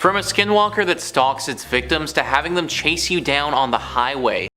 From a skinwalker that stalks its victims to having them chase you down on the highway.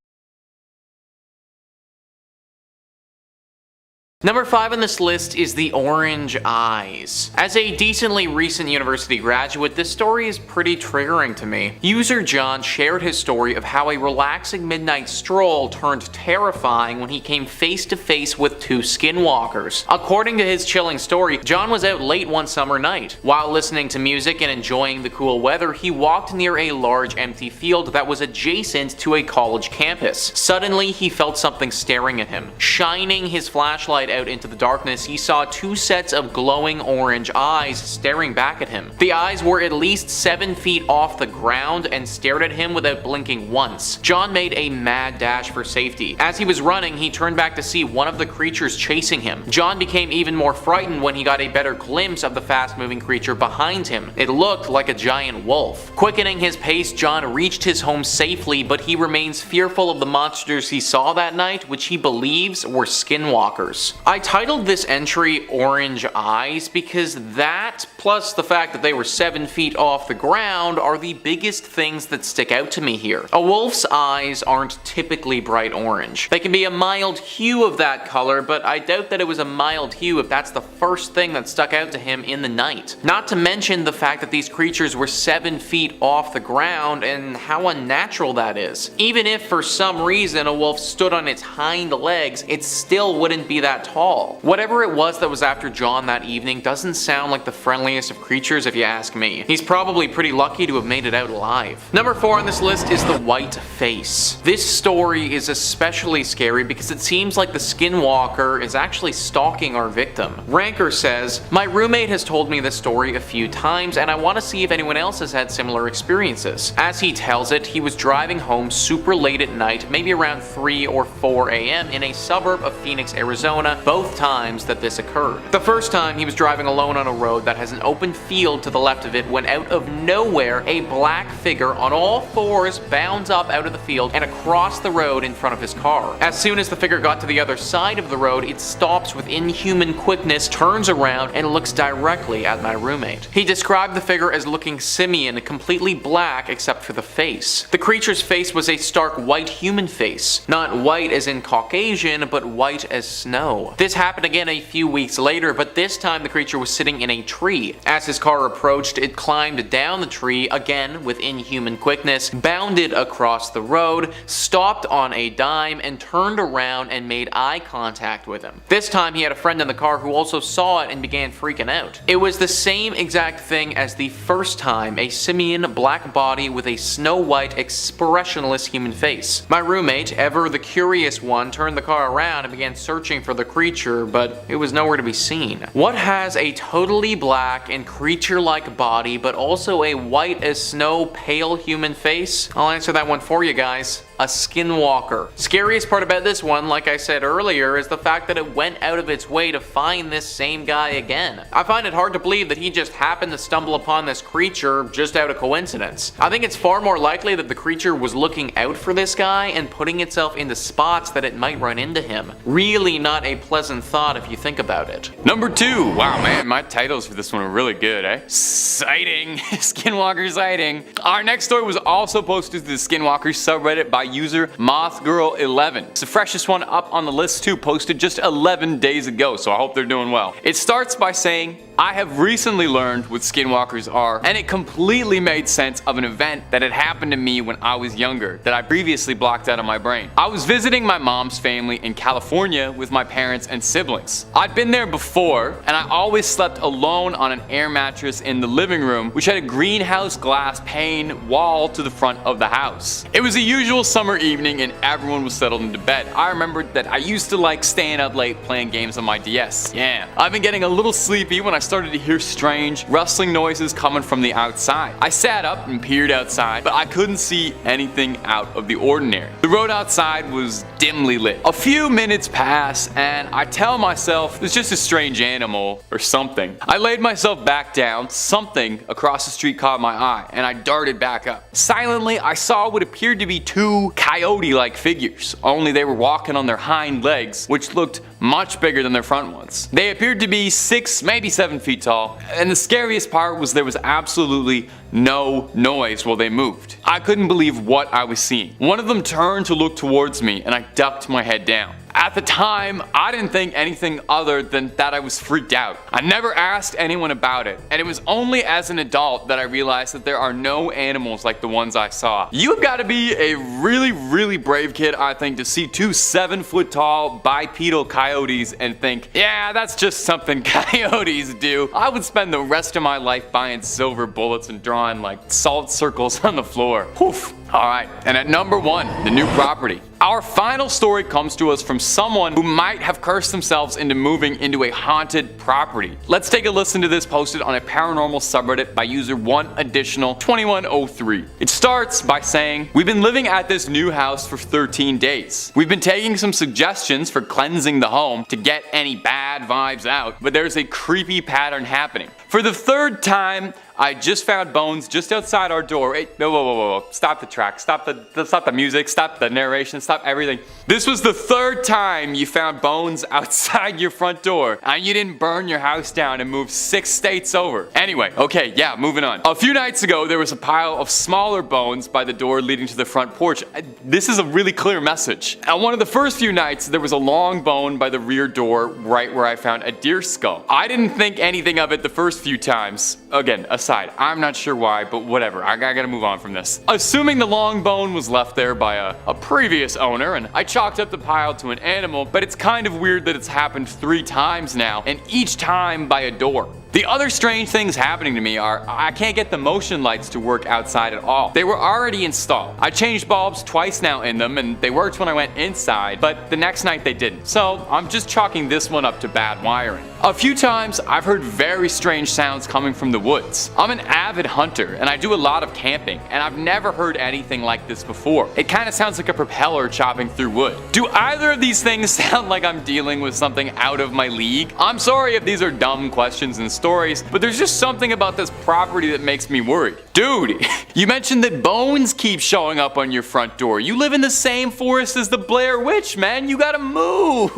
Number 5 on this list is the orange eyes. As a decently recent university graduate, this story is pretty triggering to me. User John shared his story of how a relaxing midnight stroll turned terrifying when he came face to face with 2 skinwalkers. According to his chilling story, John was out late one summer night. While listening to music and enjoying the cool weather, he walked near a large empty field that was adjacent to a college campus. Suddenly, he felt something staring at him. Shining his flashlight out into the darkness, he saw 2 sets of glowing orange eyes staring back at him. The eyes were at least 7 feet off the ground and stared at him without blinking once. John made a mad dash for safety. As he was running, he turned back to see one of the creatures chasing him. John became even more frightened when he got a better glimpse of the fast-moving creature behind him. It looked like a giant wolf. Quickening his pace, John reached his home safely, but he remains fearful of the monsters he saw that night, which he believes were skinwalkers. I titled this entry Orange Eyes because that, plus the fact that they were 7 feet off the ground, are the biggest things that stick out to me here. A wolf's eyes aren't typically bright orange. They can be a mild hue of that color, but I doubt that it was a mild hue if that's the first thing that stuck out to him in the night. Not to mention the fact that these creatures were 7 feet off the ground and how unnatural that is. Even if for some reason a wolf stood on its hind legs, it still wouldn't be that tall. Whatever it was that was after John that evening doesn't sound like the friendliest of creatures if you ask me. He's probably pretty lucky to have made it out alive. Number 4 on this list is the white face. This story is especially scary because it seems like the skinwalker is actually stalking our victim. Ranker says, "My roommate has told me this story a few times and I want to see if anyone else has had similar experiences. As he tells it, he was driving home super late at night, maybe around 3 or 4 a.m. in a suburb of Phoenix, Arizona, both times that this occurred. The first time he was driving alone on a road that has an open field to the left of it when out of nowhere a black figure on all 4s bounds up out of the field and across the road in front of his car. As soon as the figure got to the other side of the road, it stops with inhuman quickness, turns around, and looks directly at my roommate. He described the figure as looking simian, completely black except for the face. The creature's face was a stark white human face. Not white as in Caucasian, but white as snow. This happened again a few weeks later, but this time the creature was sitting in a tree. As his car approached, it climbed down the tree, again with inhuman quickness, bounded across the road, stopped on a dime, and turned around and made eye contact with him. This time he had a friend in the car who also saw it and began freaking out. It was the same exact thing as the first time, a simian black body with a snow white expressionless human face. My roommate, ever the curious one, turned the car around and began searching for the creature, but it was nowhere to be seen. What has a totally black and creature-like body but also a white as snow pale human face? I'll answer that one for you guys. A skinwalker. Scariest part about this one, like I said earlier, is the fact that it went out of its way to find this same guy again. I find it hard to believe that he just happened to stumble upon this creature just out of coincidence. I think it's far more likely that the creature was looking out for this guy and putting itself into spots that it might run into him. Really not a pleasant thought if you think about it. Number 2. Wow, man, my titles for this one are really good, eh? Sighting. Skinwalker sighting. Our next story was also posted to the Skinwalker subreddit by user MothGirl11. It's the freshest one up on the list too, posted just 11 days ago, so I hope they're doing well. It starts by saying, "I have recently learned what skinwalkers are, and it completely made sense of an event that had happened to me when I was younger that I previously blocked out of my brain. I was visiting my mom's family in California with my parents and siblings. I'd been there before, and I always slept alone on an air mattress in the living room, which had a greenhouse glass pane wall to the front of the house. It was a usual summer evening and everyone was settled into bed. I remembered that I used to like staying up late playing games on my DS. Yeah, I've been getting a little sleepy when I started to hear strange rustling noises coming from the outside. I sat up and peered outside, but I couldn't see anything out of the ordinary. The road outside was dimly lit. A few minutes pass and I tell myself it's just a strange animal or something. I laid myself back down, something across the street caught my eye, and I darted back up. Silently, I saw what appeared to be 2 coyote-like figures, only they were walking on their hind legs, which looked much bigger than their front ones. They appeared to be 6, maybe 7 feet tall, and the scariest part was there was absolutely no noise while they moved. I couldn't believe what I was seeing. One of them turned to look towards me and I ducked my head down. At the time, I didn't think anything other than that I was freaked out. I never asked anyone about it, and it was only as an adult that I realized that there are no animals like the ones I saw. You've got to be a really brave kid, I think, to see two 7-foot-tall bipedal coyotes and think, yeah, that's just something coyotes do. I would spend the rest of my life buying silver bullets and drawing like salt circles on the floor. Oof. Alright, and at number 1, the new property. Our final story comes to us from someone who might have cursed themselves into moving into a haunted property. Let's take a listen to this posted on a paranormal subreddit by user 1additional2103. It starts by saying, we've been living at this new house for 13 days. We've been taking some suggestions for cleansing the home to get any bad vibes out, but there's a creepy pattern happening. For the 3rd time, I just found bones just outside our door. Hey, whoa. Stop the track. Stop the music. Stop the narration. Stop everything. This was the 3rd time you found bones outside your front door, and you didn't burn your house down and move 6 states over. Anyway, okay, yeah, moving on. A few nights ago, there was a pile of smaller bones by the door leading to the front porch. This is a really clear message. On one of the first few nights, there was a long bone by the rear door right where I found a deer skull. I didn't think anything of it the first few times. Again, aside, I'm not sure why, but whatever. I gotta move on from this. Assuming the long bone was left there by a previous owner, and I chalked up the pile to an animal, but it's kind of weird that it's happened 3 times now, and each time by a door. The other strange things happening to me are I can't get the motion lights to work outside at all. They were already installed. I changed bulbs twice now in them and they worked when I went inside, but the next night they didn't. So I'm just chalking this one up to bad wiring. A few times I've heard very strange sounds coming from the woods. I'm an avid hunter and I do a lot of camping, and I've never heard anything like this before. It kind of sounds like a propeller chopping through wood. Do either of these things sound like I'm dealing with something out of my league? I'm sorry if these are dumb questions and stories, but there's just something about this property that makes me worried. Dude, you mentioned that bones keep showing up on your front door. You live in the same forest as the Blair Witch, man. You gotta move.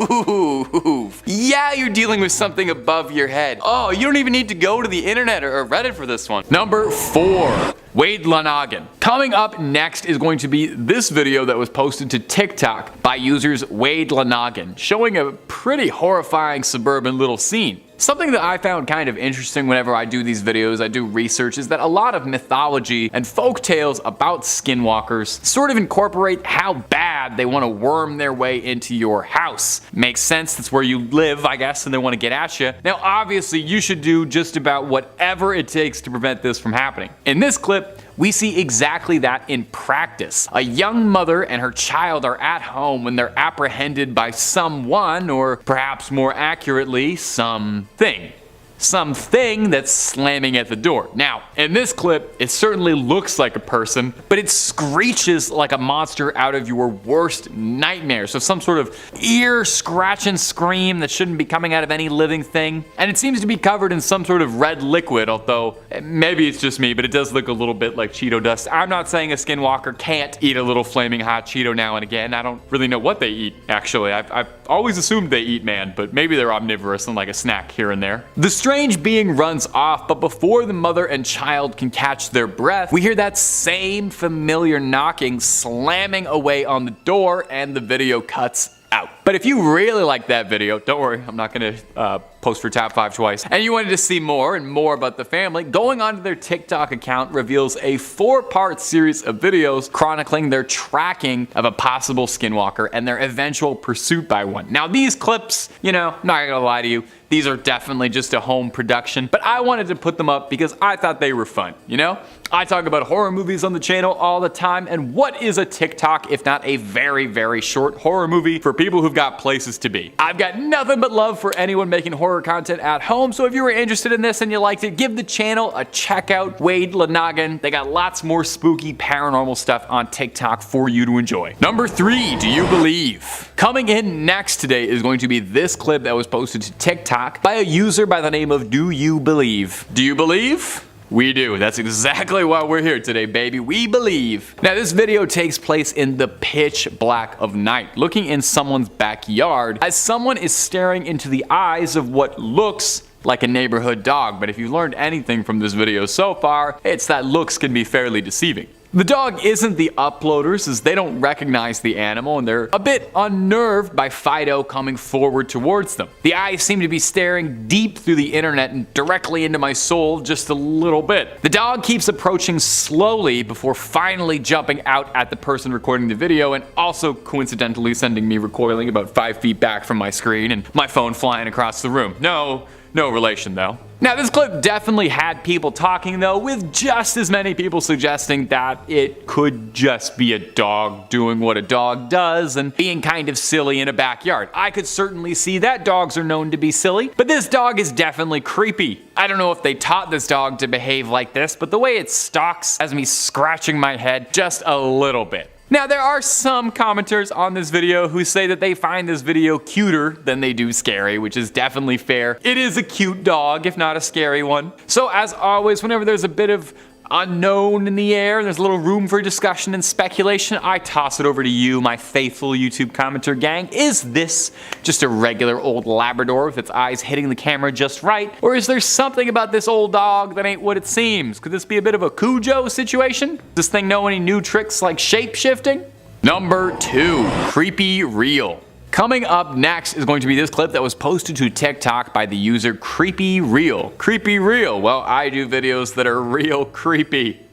Yeah, you're dealing with something above your head. Oh, you don't even need to go to the internet or Reddit for this one. Number 4. Wade Lanagan. Coming up next is going to be this video that was posted to TikTok by users Wade Lanagan, showing a pretty horrifying suburban little scene. Something that I found kind of interesting whenever I do these videos, I do research, is that a lot of mythology and folk tales about skinwalkers sort of incorporate how bad they want to worm their way into your house. Makes sense, that's where you live, I guess, and they want to get at you. Now, obviously, you should do just about whatever it takes to prevent this from happening. In this clip, we see exactly that in practice. A young mother and her child are at home when they're apprehended by someone, or perhaps more accurately, something. Something that's slamming at the door. Now, in this clip, it certainly looks like a person, but it screeches like a monster out of your worst nightmare. So some sort of ear-scratching scream that shouldn't be coming out of any living thing. And it seems to be covered in some sort of red liquid, although maybe it's just me, but it does look a little bit like Cheeto dust. I'm not saying a skinwalker can't eat a little flaming hot Cheeto now and again. I don't really know what they eat, actually. I've always assumed they eat man, but maybe they're omnivorous and like a snack here and there. The strange being runs off, but before the mother and child can catch their breath, we hear that same familiar knocking slamming away on the door, and the video cuts out. But if you really like that video, don't worry, I'm not gonna post for top 5 twice, and you wanted to see more and more about the family, going onto their TikTok account reveals a 4-part series of videos chronicling their tracking of a possible skinwalker and their eventual pursuit by one. Now these clips, you know, I'm not gonna lie to you, these are definitely just a home production, but I wanted to put them up because I thought they were fun, you know? I talk about horror movies on the channel all the time, and what is a TikTok if not a very short horror movie for people who've got places to be? I've got nothing but love for anyone making horror content at home, so if you were interested in this and you liked it, give the channel a check out. Wade Lanagan. They got lots more spooky paranormal stuff on TikTok for you to enjoy. Number 3, do you believe? Coming in next today is going to be this clip that was posted to TikTok by a user by the name of Do You Believe? Do you believe? We do. That's exactly why we're here today, baby. We believe. Now, this video takes place in the pitch black of night, looking in someone's backyard as someone is staring into the eyes of what looks like a neighborhood dog, but if you've learned anything from this video so far, it's that looks can be fairly deceiving. The dog isn't the uploaders, as they don't recognize the animal and they're a bit unnerved by Fido coming forward towards them. The eyes seem to be staring deep through the internet and directly into my soul just a little bit. The dog keeps approaching slowly before finally jumping out at the person recording the video and also coincidentally sending me recoiling about 5 feet back from my screen and my phone flying across the room. No relation though. Now this clip definitely had people talking though, with just as many people suggesting that it could just be a dog doing what a dog does and being kind of silly in a backyard. I could certainly see that. Dogs are known to be silly, but this dog is definitely creepy. I don't know if they taught this dog to behave like this, but the way it stalks has me scratching my head just a little bit. Now there are some commenters on this video who say that they find this video cuter than they do scary, which is definitely fair. It is a cute dog, if not a scary one. So as always, whenever there's a bit of unknown in the air, there's a little room for discussion and speculation, I toss it over to you, my faithful YouTube commenter gang. Is this just a regular old Labrador with its eyes hitting the camera just right? Or is there something about this old dog that ain't what it seems? Could this be a bit of a Cujo situation? Does this thing know any new tricks like shape shifting? Number 2, creepy reel. Coming up next is going to be this clip that was posted to TikTok by the user Creepy Reel. Creepy Reel, well, I do videos that are real creepy.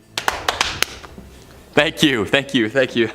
Thank you.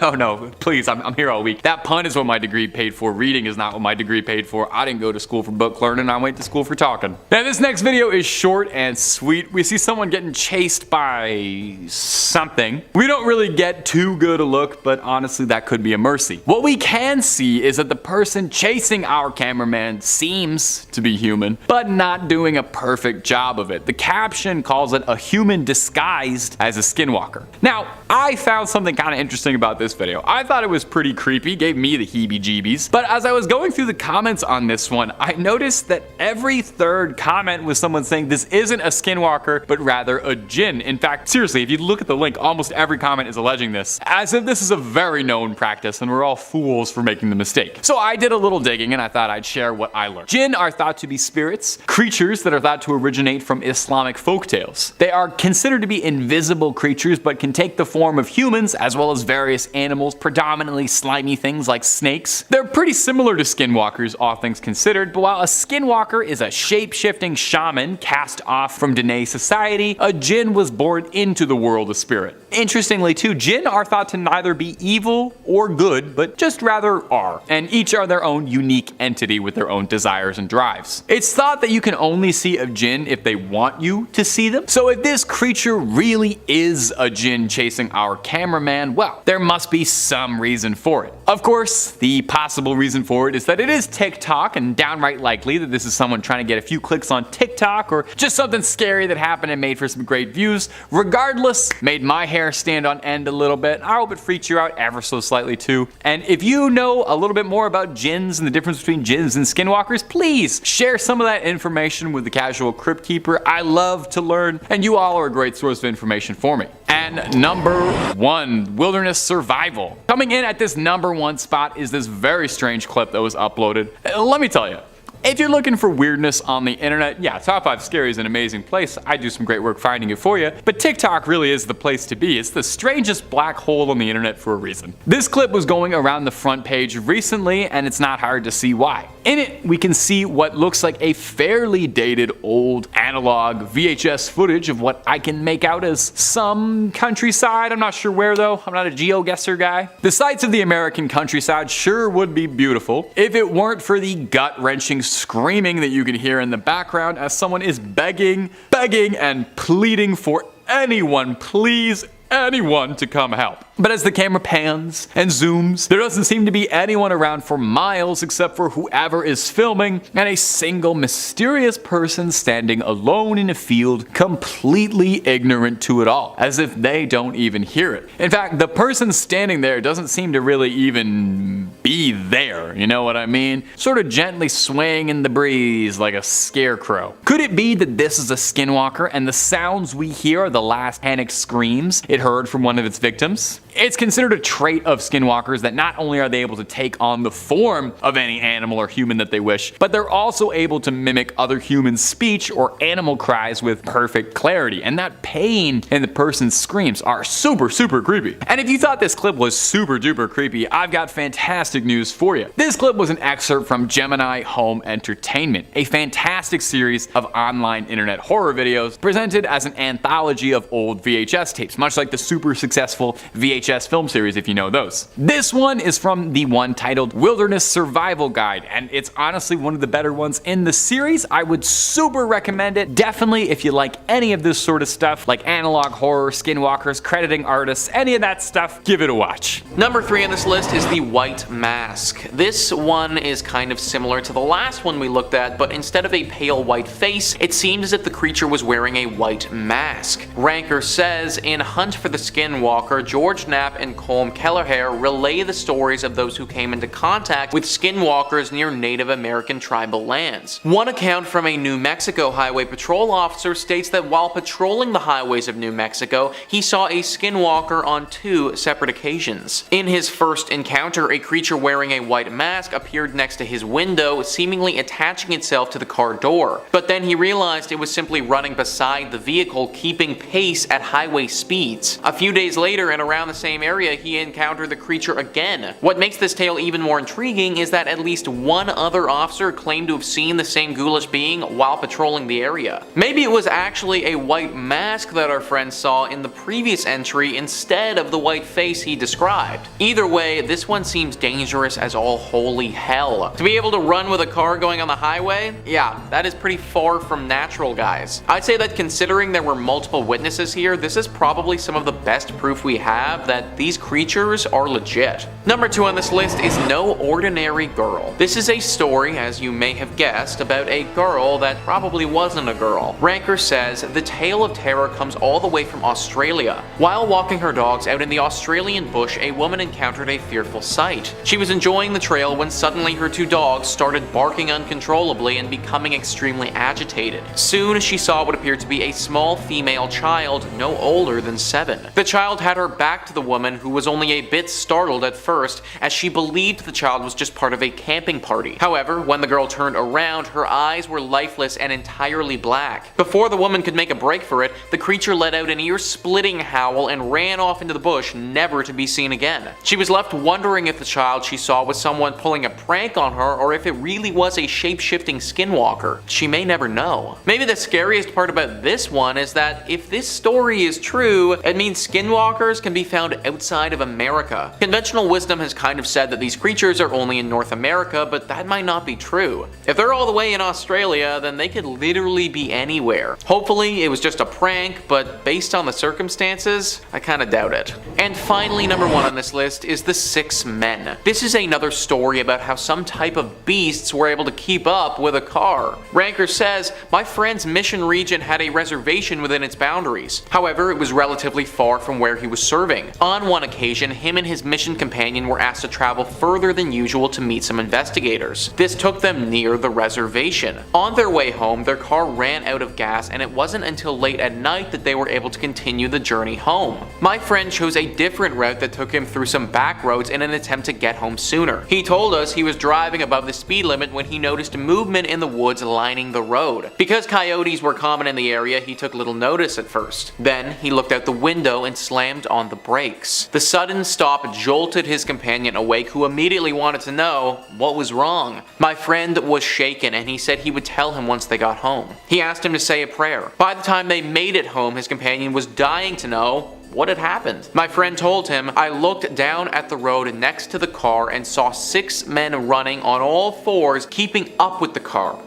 Oh no, please, I'm here all week. That pun is what my degree paid for. Reading is not what my degree paid for. I didn't go to school for book learning, I went to school for talking. Now this next video is short and sweet. We see someone getting chased by something. We don't really get too good a look, but honestly that could be a mercy. What we can see is that the person chasing our cameraman seems to be human, but not doing a perfect job of it. The caption calls it a human disguised as a skinwalker. Now, I found something kind of interesting about this video. I thought it was pretty creepy, gave me the heebie-jeebies, but as I was going through the comments on this one, I noticed that every third comment was someone saying this isn't a skinwalker, but rather a djinn. In fact, seriously, if you look at the link, almost every comment is alleging this, as if this is a very known practice and we're all fools for making the mistake. So I did a little digging and I thought I'd share what I learned. Jinn are thought to be spirits, creatures that are thought to originate from Islamic folktales. They are considered to be invisible creatures, but can take the form of humans as well as various animals, predominantly slimy things like snakes. They're pretty similar to skinwalkers, all things considered, but while a skinwalker is a shape-shifting shaman cast off from Dene society, a jinn was born into the world of spirit. Interestingly too, jinn are thought to neither be evil or good, but just rather are, and each are their own unique entity with their own desires and drives. It's thought that you can only see a jinn if they want you to see them, so if this creature really is a jinn chasing our cameraman, well, there must be some reason for it. Of course, the possible reason for it is that it is TikTok, and downright likely that this is someone trying to get a few clicks on TikTok, or just something scary that happened and made for some great views. Regardless, made my hair stand on end a little bit. I hope it freaked you out ever so slightly too. And if you know a little bit more about jinns and the difference between jinns and skinwalkers, please share some of that information with the casual crypt keeper. I love to learn, and you all are a great source of information for me. And number 1, wilderness survival. Coming in at this number 1 spot is this very strange clip that was uploaded. Let me tell you, if you're looking for weirdness on the internet, yeah, Top 5 Scary is an amazing place. I do some great work finding it for you, but TikTok really is the place to be. It's the strangest black hole on the internet for a reason. This clip was going around the front page recently, and it's not hard to see why. In it, we can see what looks like a fairly dated old analog VHS footage of what I can make out as some countryside. I'm not sure where though. I'm not a geo-guesser guy. The sights of the American countryside sure would be beautiful if it weren't for the gut-wrenching screaming that you can hear in the background as someone is begging and pleading for anyone, please, anyone to come help. But as the camera pans and zooms, there doesn't seem to be anyone around for miles except for whoever is filming and a single mysterious person standing alone in a field, completely ignorant to it all, as if they don't even hear it. In fact, the person standing there doesn't seem to really even be there, you know what I mean? Sort of gently swaying in the breeze like a scarecrow. Could it be that this is a skinwalker and the sounds we hear are the last panicked screams it heard from one of its victims? It's considered a trait of skinwalkers that not only are they able to take on the form of any animal or human that they wish, but they're also able to mimic other humans' speech or animal cries with perfect clarity, and that pain in the person's screams are super creepy. And if you thought this clip was super duper creepy, I've got fantastic news for you. This clip was an excerpt from Gemini Home Entertainment, a fantastic series of online internet horror videos presented as an anthology of old VHS tapes, much like the super successful VHS film series if you know those. This one is from the one titled Wilderness Survival Guide, and it's honestly one of the better ones in the series. I would super recommend it. Definitely if you like any of this sort of stuff, like analog horror, skinwalkers, crediting artists, any of that stuff, give it a watch. Number 3 on this list is the White Mask. This one is kind of similar to the last one we looked at, but instead of a pale white face, it seemed as if the creature was wearing a white mask. Ranker says, in Hunt for the Skinwalker, George Knapp and Colm Kelleher relay the stories of those who came into contact with skinwalkers near Native American tribal lands. One account from a New Mexico Highway Patrol officer states that while patrolling the highways of New Mexico, he saw a skinwalker on 2 separate occasions. In his first encounter, a creature wearing a white mask appeared next to his window, seemingly attaching itself to the car door. But then he realized it was simply running beside the vehicle, keeping pace at highway speeds. A few days later, and around the same area, he encountered the creature again. What makes this tale even more intriguing is that at least one other officer claimed to have seen the same ghoulish being while patrolling the area. Maybe it was actually a white mask that our friend saw in the previous entry instead of the white face he described. Either way, this one seems dangerous as all holy hell. To be able to run with a car going on the highway? Yeah, that is pretty far from natural, guys. I'd say that considering there were multiple witnesses here, this is probably some of the best proof we have that these creatures are legit. Number 2 on this list is No Ordinary Girl. This is a story, as you may have guessed, about a girl that probably wasn't a girl. Ranker says, the tale of terror comes all the way from Australia. While walking her dogs out in the Australian bush, a woman encountered a fearful sight. She was enjoying the trail when suddenly her 2 dogs started barking uncontrollably and becoming extremely agitated. Soon she saw what appeared to be a small female child no older than 7. The child had her back to the woman, who was only a bit startled at first, as she believed the child was just part of a camping party. However, when the girl turned around, her eyes were lifeless and entirely black. Before the woman could make a break for it, the creature let out an ear-splitting howl and ran off into the bush, never to be seen again. She was left wondering if the child she saw was someone pulling a prank on her or if it really was a shape-shifting skinwalker. She may never know. Maybe the scariest part about this one is that if this story is true, it means skinwalkers can be found outside of America. Conventional wisdom has kind of said that these creatures are only in North America, but that might not be true. If they're all the way in Australia, then they could literally be anywhere. Hopefully it was just a prank, but based on the circumstances, I kinda doubt it. And finally, number 1 on this list is The 6 Men. This is another story about how some type of beasts were able to keep up with a car. Ranker says, my friend's mission region had a reservation within its boundaries. However, it was relatively far from where he was serving. On one occasion, him and his mission companion were asked to travel further than usual to meet some investigators. This took them near the reservation. On their way home, their car ran out of gas, and it wasn't until late at night that they were able to continue the journey home. My friend chose a different route that took him through some back roads in an attempt to get home sooner. He told us he was driving above the speed limit when he noticed movement in the woods lining the road. Because coyotes were common in the area, he took little notice at first. Then he looked out the window and slammed on the brakes. The sudden stop jolted his companion awake, who immediately wanted to know what was wrong. My friend was shaken, and he said he would tell him once they got home. He asked him to say a prayer. By the time they made it home, his companion was dying to know what had happened. My friend told him, I looked down at the road next to the car and saw 6 men running on all 4s, keeping up with the car.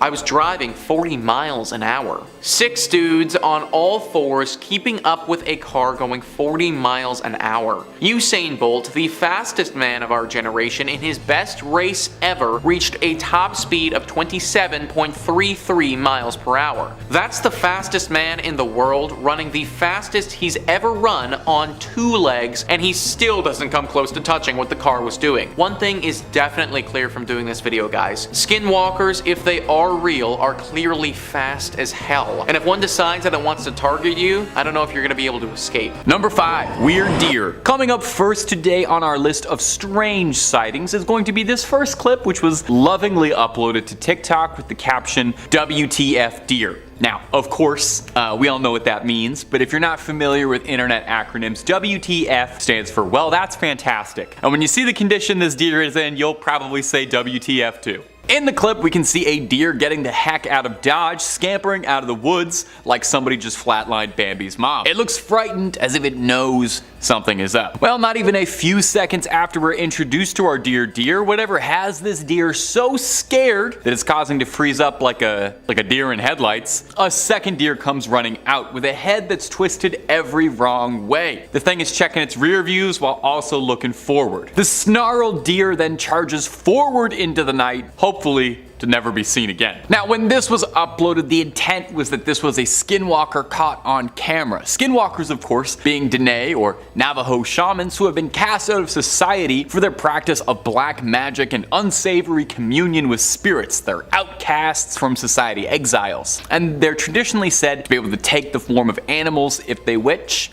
I was driving 40 miles an hour. 6 dudes on all 4s keeping up with a car going 40 miles an hour. Usain Bolt, the fastest man of our generation in his best race ever, reached a top speed of 27.33 miles per hour. That's the fastest man in the world running the fastest he's ever run on 2 legs, and he still doesn't come close to touching what the car was doing. One thing is definitely clear from doing this video, guys. Skinwalkers, if they are are real are clearly fast as hell. And if one decides that it wants to target you, I don't know if you're gonna be able to escape. Number 5, weird deer. Coming up first today on our list of strange sightings is going to be this first clip, which was lovingly uploaded to TikTok with the caption, WTF deer. Now, of course, we all know what that means, but if you're not familiar with internet acronyms, WTF stands for, well, that's fantastic. And when you see the condition this deer is in, you'll probably say WTF too. In the clip, we can see a deer getting the heck out of Dodge, scampering out of the woods like somebody just flatlined Bambi's mom. It looks frightened, as if it knows something is up. Well, not even a few seconds after we're introduced to our deer, whatever has this deer so scared that it's causing to freeze up like a deer in headlights, a second deer comes running out with a head that's twisted every wrong way. The thing is checking its rear views while also looking forward. The snarled deer then charges forward into the night, hopefully to never be seen again. Now, when this was uploaded, the intent was that this was a skinwalker caught on camera. Skinwalkers, of course, being Dene or Navajo shamans who have been cast out of society for their practice of black magic and unsavory communion with spirits. They're outcasts from society, exiles. And they're traditionally said to be able to take the form of animals if they wish.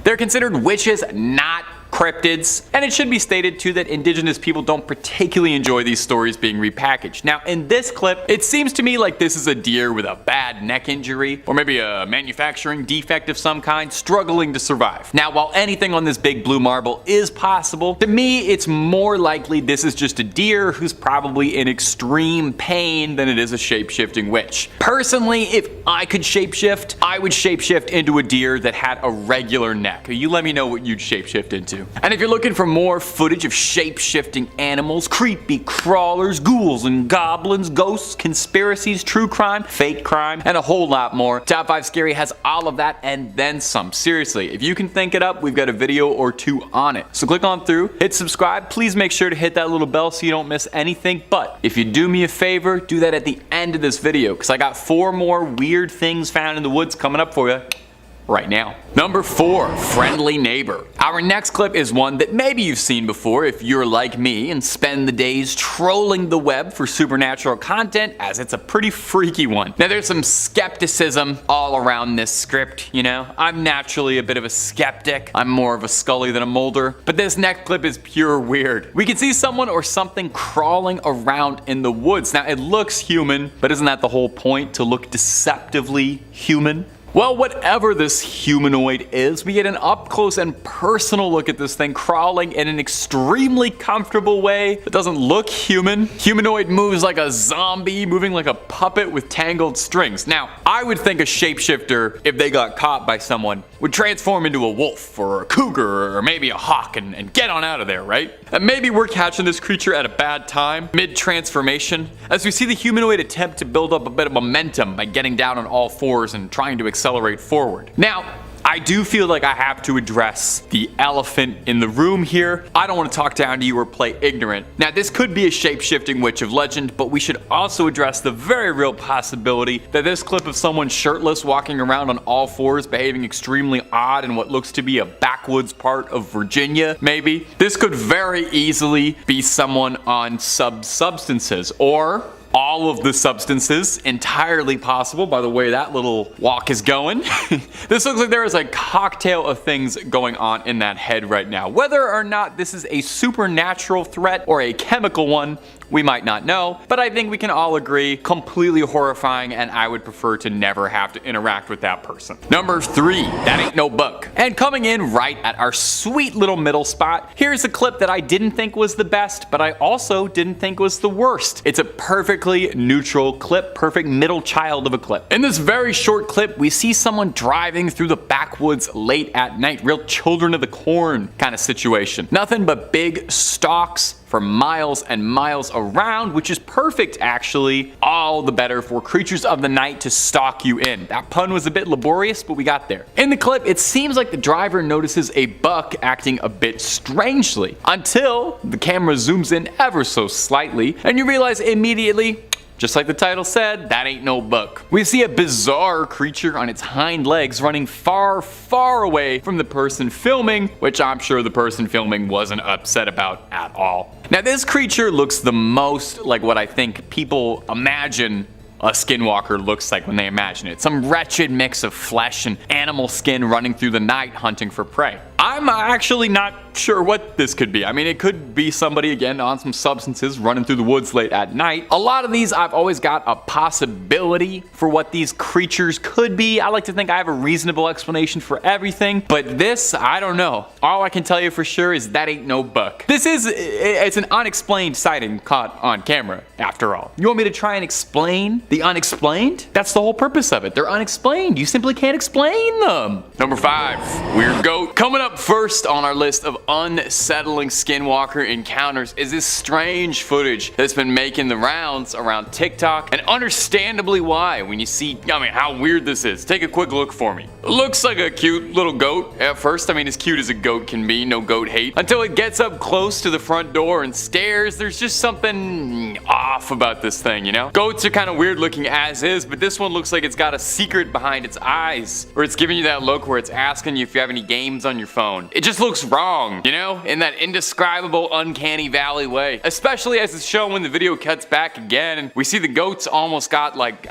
They're considered witches, not cryptids, and it should be stated too that indigenous people don't particularly enjoy these stories being repackaged. Now, in this clip, it seems to me like this is a deer with a bad neck injury, or maybe a manufacturing defect of some kind, struggling to survive. Now, while anything on this big blue marble is possible, to me, it's more likely this is just a deer who's probably in extreme pain than it is a shape-shifting witch. Personally, if I could shapeshift, I would shapeshift into a deer that had a regular neck. You let me know what you'd shapeshift into. And if you're looking for more footage of shape-shifting animals, creepy crawlers, ghouls and goblins, ghosts, conspiracies, true crime, fake crime, and a whole lot more, Top 5 Scary has all of that and then some. Seriously, if you can think it up, we've got a video or two on it. So click on through, hit subscribe, please make sure to hit that little bell so you don't miss anything, but if you do me a favor, do that at the end of this video, because I got 4 more weird things found in the woods coming up for you right now. Number 4, friendly neighbor. Our next clip is one that maybe you've seen before if you're like me and spend the days trolling the web for supernatural content, as it's a pretty freaky one. Now, there's some skepticism all around this script, you know? I'm naturally a bit of a skeptic. I'm more of a Scully than a Mulder. But this next clip is pure weird. We can see someone or something crawling around in the woods. Now, it looks human, but isn't that the whole point, to look deceptively human? Well, whatever this humanoid is, we get an up-close and personal look at this thing crawling in an extremely comfortable way that doesn't look human. Humanoid moves like a zombie, moving like a puppet with tangled strings. Now, I would think a shapeshifter, if they got caught by someone, would transform into a wolf or a cougar or maybe a hawk and get on out of there, right? And maybe we're catching this creature at a bad time, mid-transformation, as we see the humanoid attempt to build up a bit of momentum by getting down on all fours and trying to accelerate forward. Now, I do feel like I have to address the elephant in the room here. I don't want to talk down to you or play ignorant. Now, this could be a shape-shifting witch of legend, but we should also address the very real possibility that this clip of someone shirtless walking around on all fours behaving extremely odd in what looks to be a backwoods part of Virginia, maybe. This could very easily be someone on substances, or all of the substances, entirely possible by the way that little walk is going. This looks like there is a cocktail of things going on in that head right now. Whether or not this is a supernatural threat or a chemical one, we might not know, but I think we can all agree, completely horrifying, and I would prefer to never have to interact with that person. Number 3, that ain't no book. And coming in right at our sweet little middle spot, here's a clip that I didn't think was the best, but I also didn't think was the worst. It's a perfectly neutral clip, perfect middle child of a clip. In this very short clip, we see someone driving through the backwoods late at night, real children of the corn kind of situation. Nothing but big stalks for miles and miles around, which is perfect actually, all the better for creatures of the night to stalk you in. That pun was a bit laborious, but we got there. In the clip, it seems like the driver notices a buck acting a bit strangely, until the camera zooms in ever so slightly, and you realize immediately just like the title said, that ain't no buck. We see a bizarre creature on its hind legs running far, far away from the person filming, which I'm sure the person filming wasn't upset about at all. Now this creature looks the most like what I think people imagine a skinwalker looks like when they imagine it. Some wretched mix of flesh and animal skin running through the night hunting for prey. I'm actually not sure what this could be. I mean, it could be somebody, again, on some substances running through the woods late at night. A lot of these, I've always got a possibility for what these creatures could be. I like to think I have a reasonable explanation for everything, but this, I don't know. All I can tell you for sure is that ain't no buck. It's an unexplained sighting caught on camera, after all. You want me to try and explain the unexplained? That's the whole purpose of it. They're unexplained. You simply can't explain them. Number 5, weird goat. Coming up first on our list of unsettling skinwalker encounters is this strange footage that's been making the rounds around TikTok, and understandably why when you see, how weird this is. Take a quick look for me. It looks like a cute little goat at first. As cute as a goat can be, no goat hate. Until it gets up close to the front door and stares, there's just something off about this thing, you know? Goats are kind of weird looking as is, but this one looks like it's got a secret behind its eyes, or it's giving you that look where it's asking you if you have any games on your phone. It just looks wrong, you know, in that indescribable uncanny valley way. Especially as it's shown when the video cuts back again and we see the goats almost got like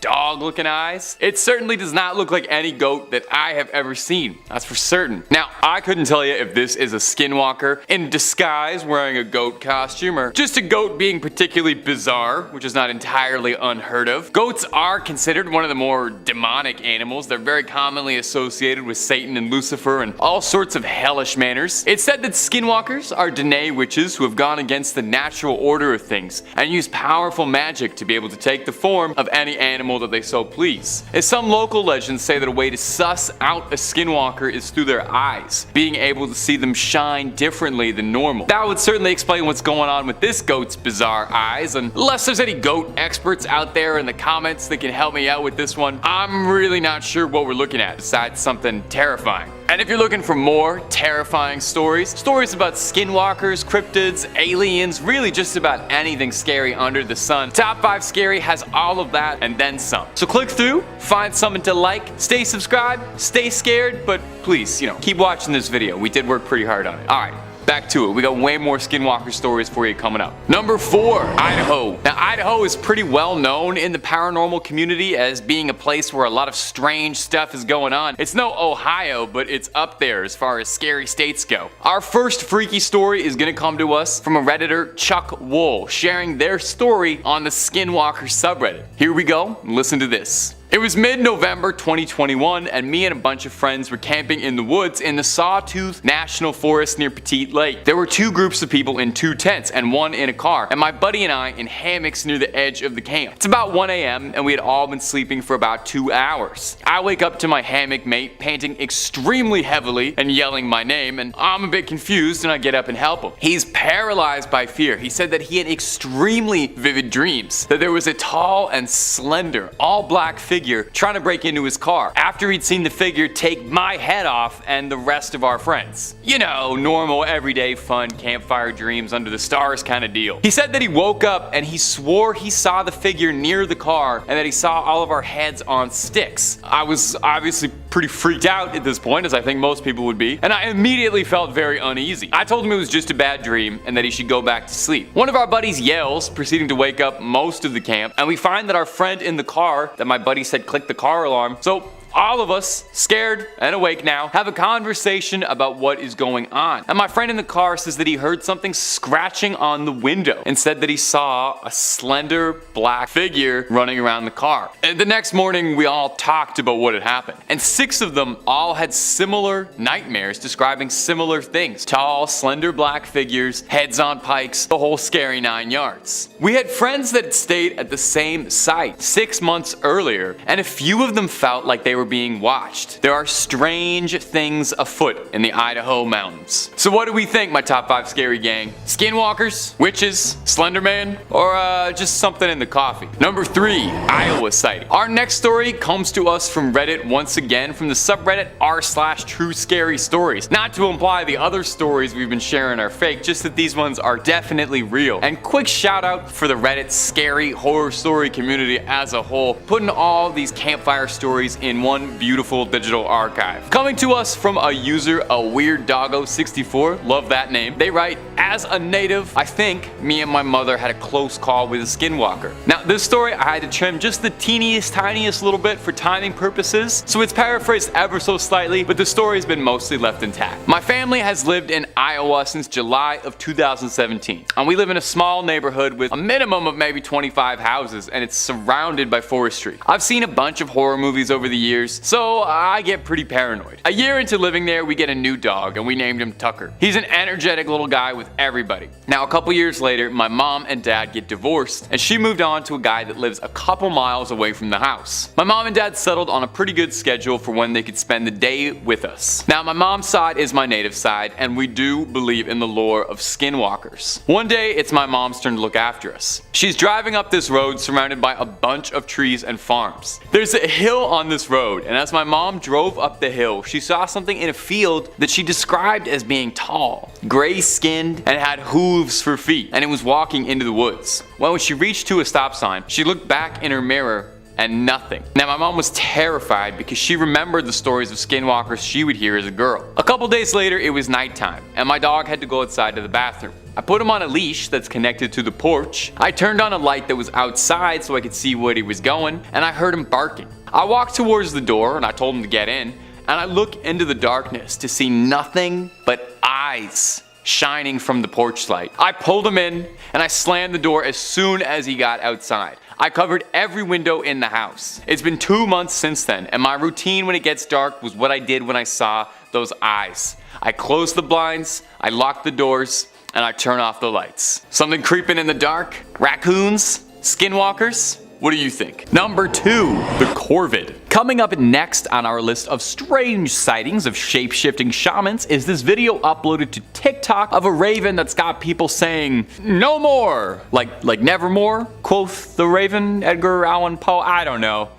dog looking eyes. It certainly does not look like any goat that I have ever seen, that's for certain. Now, I couldn't tell you if this is a skinwalker in disguise wearing a goat costume or just a goat being particularly bizarre, which is not entirely unheard of. Goats are considered one of the more demonic animals. They're very commonly associated with Satan and Lucifer and all sorts of hellish manners. It's said that skinwalkers are Dene witches who have gone against the natural order of things and use powerful magic to be able to take the form of any animal that they so please. As some local legends say that a way to suss out a skinwalker is through their eyes, being able to see them shine differently than normal. That would certainly explain what's going on with this goat's bizarre eyes, and unless there's any goat experts out there in the comments that can help me out with this one, I'm really not sure what we're looking at besides something terrifying. And if you're looking for more terrifying stories about skinwalkers, cryptids, aliens, really just about anything scary under the sun, Top 5 Scary has all of that and then some. So click through, find something to like, stay subscribed, stay scared, but please, keep watching this video. We did work pretty hard on it. Alright. Back to it. We got way more skinwalker stories for you coming up. Number 4, Idaho. Now, Idaho is pretty well known in the paranormal community as being a place where a lot of strange stuff is going on. It's no Ohio, but it's up there as far as scary states go. Our first freaky story is gonna come to us from a Redditor, Chuck Wool, sharing their story on the Skinwalker subreddit. Here we go. Listen to this. It was mid-November 2021 and me and a bunch of friends were camping in the woods in the Sawtooth National Forest near Petite Lake. There were 2 groups of people in 2 tents and 1 in a car, and my buddy and I in hammocks near the edge of the camp. It's about 1 a.m. and we had all been sleeping for about 2 hours. I wake up to my hammock mate panting extremely heavily and yelling my name, and I'm a bit confused and I get up and help him. He's paralyzed by fear. He said that he had extremely vivid dreams, that there was a tall and slender, all black figure trying to break into his car after he'd seen the figure take my head off and the rest of our friends. Normal everyday fun campfire dreams under the stars kind of deal. He said that he woke up and he swore he saw the figure near the car and that he saw all of our heads on sticks. I was obviously pretty freaked out at this point, as I think most people would be, and I immediately felt very uneasy. I told him it was just a bad dream and that he should go back to sleep. One of our buddies yells, proceeding to wake up most of the camp, and we find that our friend in the car that my buddy said clicked the car alarm. So all of us, scared and awake now, have a conversation about what is going on. And my friend in the car says that he heard something scratching on the window and said that he saw a slender black figure running around the car. And the next morning, we all talked about what had happened. And 6 of them all had similar nightmares describing similar things. Tall, slender black figures, heads on pikes, the whole scary 9 yards. We had friends that had stayed at the same site 6 months earlier, and a few of them felt like they were were being watched. There are strange things afoot in the Idaho mountains. So what do we think, my top 5 scary gang? Skinwalkers? Witches? Slender Man? Or just something in the coffee? Number 3, Iowa sighting. Our next story comes to us from Reddit once again, from the subreddit r/true scary stories. Not to imply the other stories we've been sharing are fake, just that these ones are definitely real. And quick shout out for the Reddit scary horror story community as a whole, putting all these campfire stories in one beautiful digital archive. Coming to us from a user, a weird doggo 64, love that name. They write, as a native, I think me and my mother had a close call with a skinwalker. Now this story I had to trim just the teeniest tiniest little bit for timing purposes, so it's paraphrased ever so slightly, but the story has been mostly left intact. My family has lived in Iowa since July of 2017, and we live in a small neighborhood with a minimum of maybe 25 houses, and it's surrounded by forestry. I've seen a bunch of horror movies over the years, so I get pretty paranoid. A year into living there, we get a new dog, and we named him Tucker. He's an energetic little guy with everybody. Now a couple years later, my mom and dad get divorced, and she moved on to a guy that lives a couple miles away from the house. My mom and dad settled on a pretty good schedule for when they could spend the day with us. Now my mom's side is my native side, and we do believe in the lore of skinwalkers. One day, it's my mom's turn to look after us. She's driving up this road surrounded by a bunch of trees and farms. There's a hill on this road, and as my mom drove up the hill, she saw something in a field that she described as being tall, gray-skinned, and had hooves for feet, and it was walking into the woods. Well, when she reached to a stop sign, she looked back in her mirror and nothing. Now my mom was terrified because she remembered the stories of skinwalkers she would hear as a girl. A couple days later, it was nighttime, and my dog had to go outside to the bathroom. I put him on a leash that's connected to the porch. I turned on a light that was outside so I could see where he was going, and I heard him barking. I walked towards the door and I told him to get in, and I look into the darkness to see nothing but eyes shining from the porch light. I pulled him in and I slammed the door as soon as he got outside. I covered every window in the house. It's been 2 months since then, and my routine when it gets dark was what I did when I saw those eyes. I closed the blinds, I locked the doors, and I turn off the lights. Something creeping in the dark? Raccoons? Skinwalkers? What do you think? Number 2, the corvid. Coming up next on our list of strange sightings of shape-shifting shamans is this video uploaded to TikTok of a raven that's got people saying, "No more!" Like nevermore? Quoth the raven, Edgar Allan Poe? I don't know.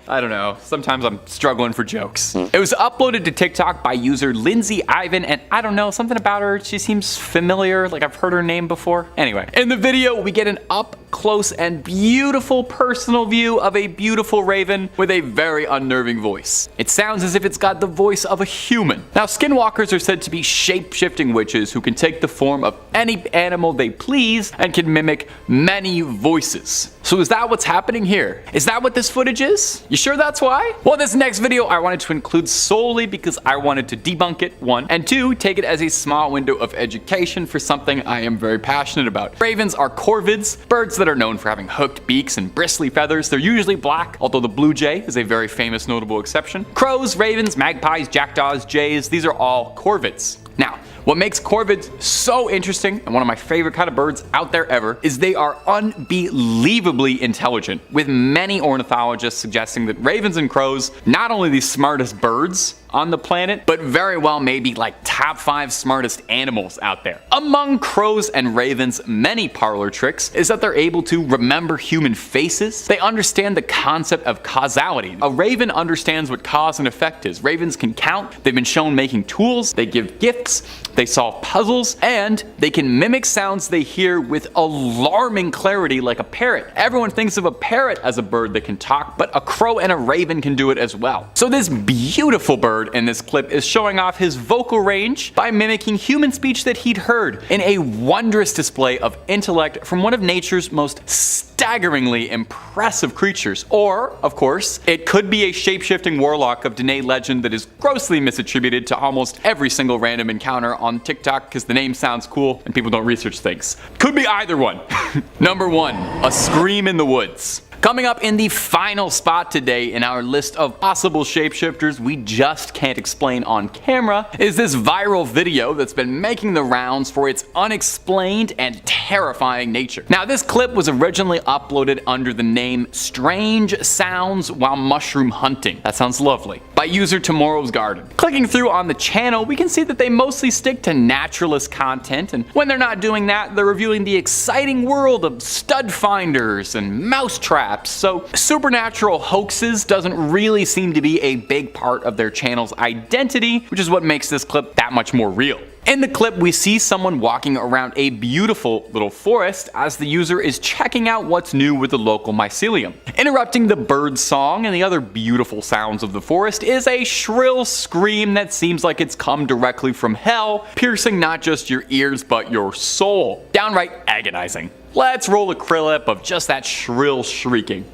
Sometimes I'm struggling for jokes. It was uploaded to TikTok by user Lindsay Ivan, and I don't know, something about her, she seems familiar, like I've heard her name before. Anyway, in the video, we get an up-close and beautiful personal view of a beautiful raven with a very unnerving voice. It sounds as if it's got the voice of a human. Now, skinwalkers are said to be shape-shifting witches who can take the form of any animal they please and can mimic many voices. So is that what's happening here? Is that what this footage is? You sure that's why? Well, this next video I wanted to include solely because I wanted to debunk it, 1, and 2, take it as a small window of education for something I am very passionate about. Ravens are corvids, birds that are known for having hooked beaks and bristly feathers. They're usually black, although the blue jay is a very famous notable exception. Crows, ravens, magpies, jackdaws, jays, these are all corvids. Now, what makes corvids so interesting, and one of my favorite kind of birds out there ever, is they are unbelievably intelligent, with many ornithologists suggesting that ravens and crows, not only the smartest birds on the planet, but very well maybe like top 5 smartest animals out there. Among crows and ravens' many parlor tricks is that they're able to remember human faces. They understand the concept of causality. A raven understands what cause and effect is. Ravens can count, they've been shown making tools, they give gifts, they solve puzzles, and they can mimic sounds they hear with alarming clarity like a parrot. Everyone thinks of a parrot as a bird that can talk, but a crow and a raven can do it as well. So this beautiful bird in this clip is showing off his vocal range by mimicking human speech that he'd heard in a wondrous display of intellect from one of nature's most staggeringly impressive creatures. Or, of course, it could be a shape-shifting warlock of Dene legend that is grossly misattributed to almost every single random encounter on TikTok because the name sounds cool and people don't research things. Could be either one. Number 1, a scream in the woods. Coming up in the final spot today in our list of possible shapeshifters we just can't explain on camera is this viral video that's been making the rounds for its unexplained and terrifying nature. Now, this clip was originally uploaded under the name Strange Sounds While Mushroom Hunting. That sounds lovely. By user Tomorrow's Garden. Clicking through on the channel, we can see that they mostly stick to naturalist content, and when they're not doing that, they're reviewing the exciting world of stud finders and mouse traps. So supernatural hoaxes doesn't really seem to be a big part of their channel's identity, which is what makes this clip that much more real. In the clip, we see someone walking around a beautiful little forest as the user is checking out what's new with the local mycelium. Interrupting the bird song and the other beautiful sounds of the forest is a shrill scream that seems like it's come directly from hell, piercing not just your ears but your soul. Downright agonizing. Let's roll a clip of just that shrill shrieking.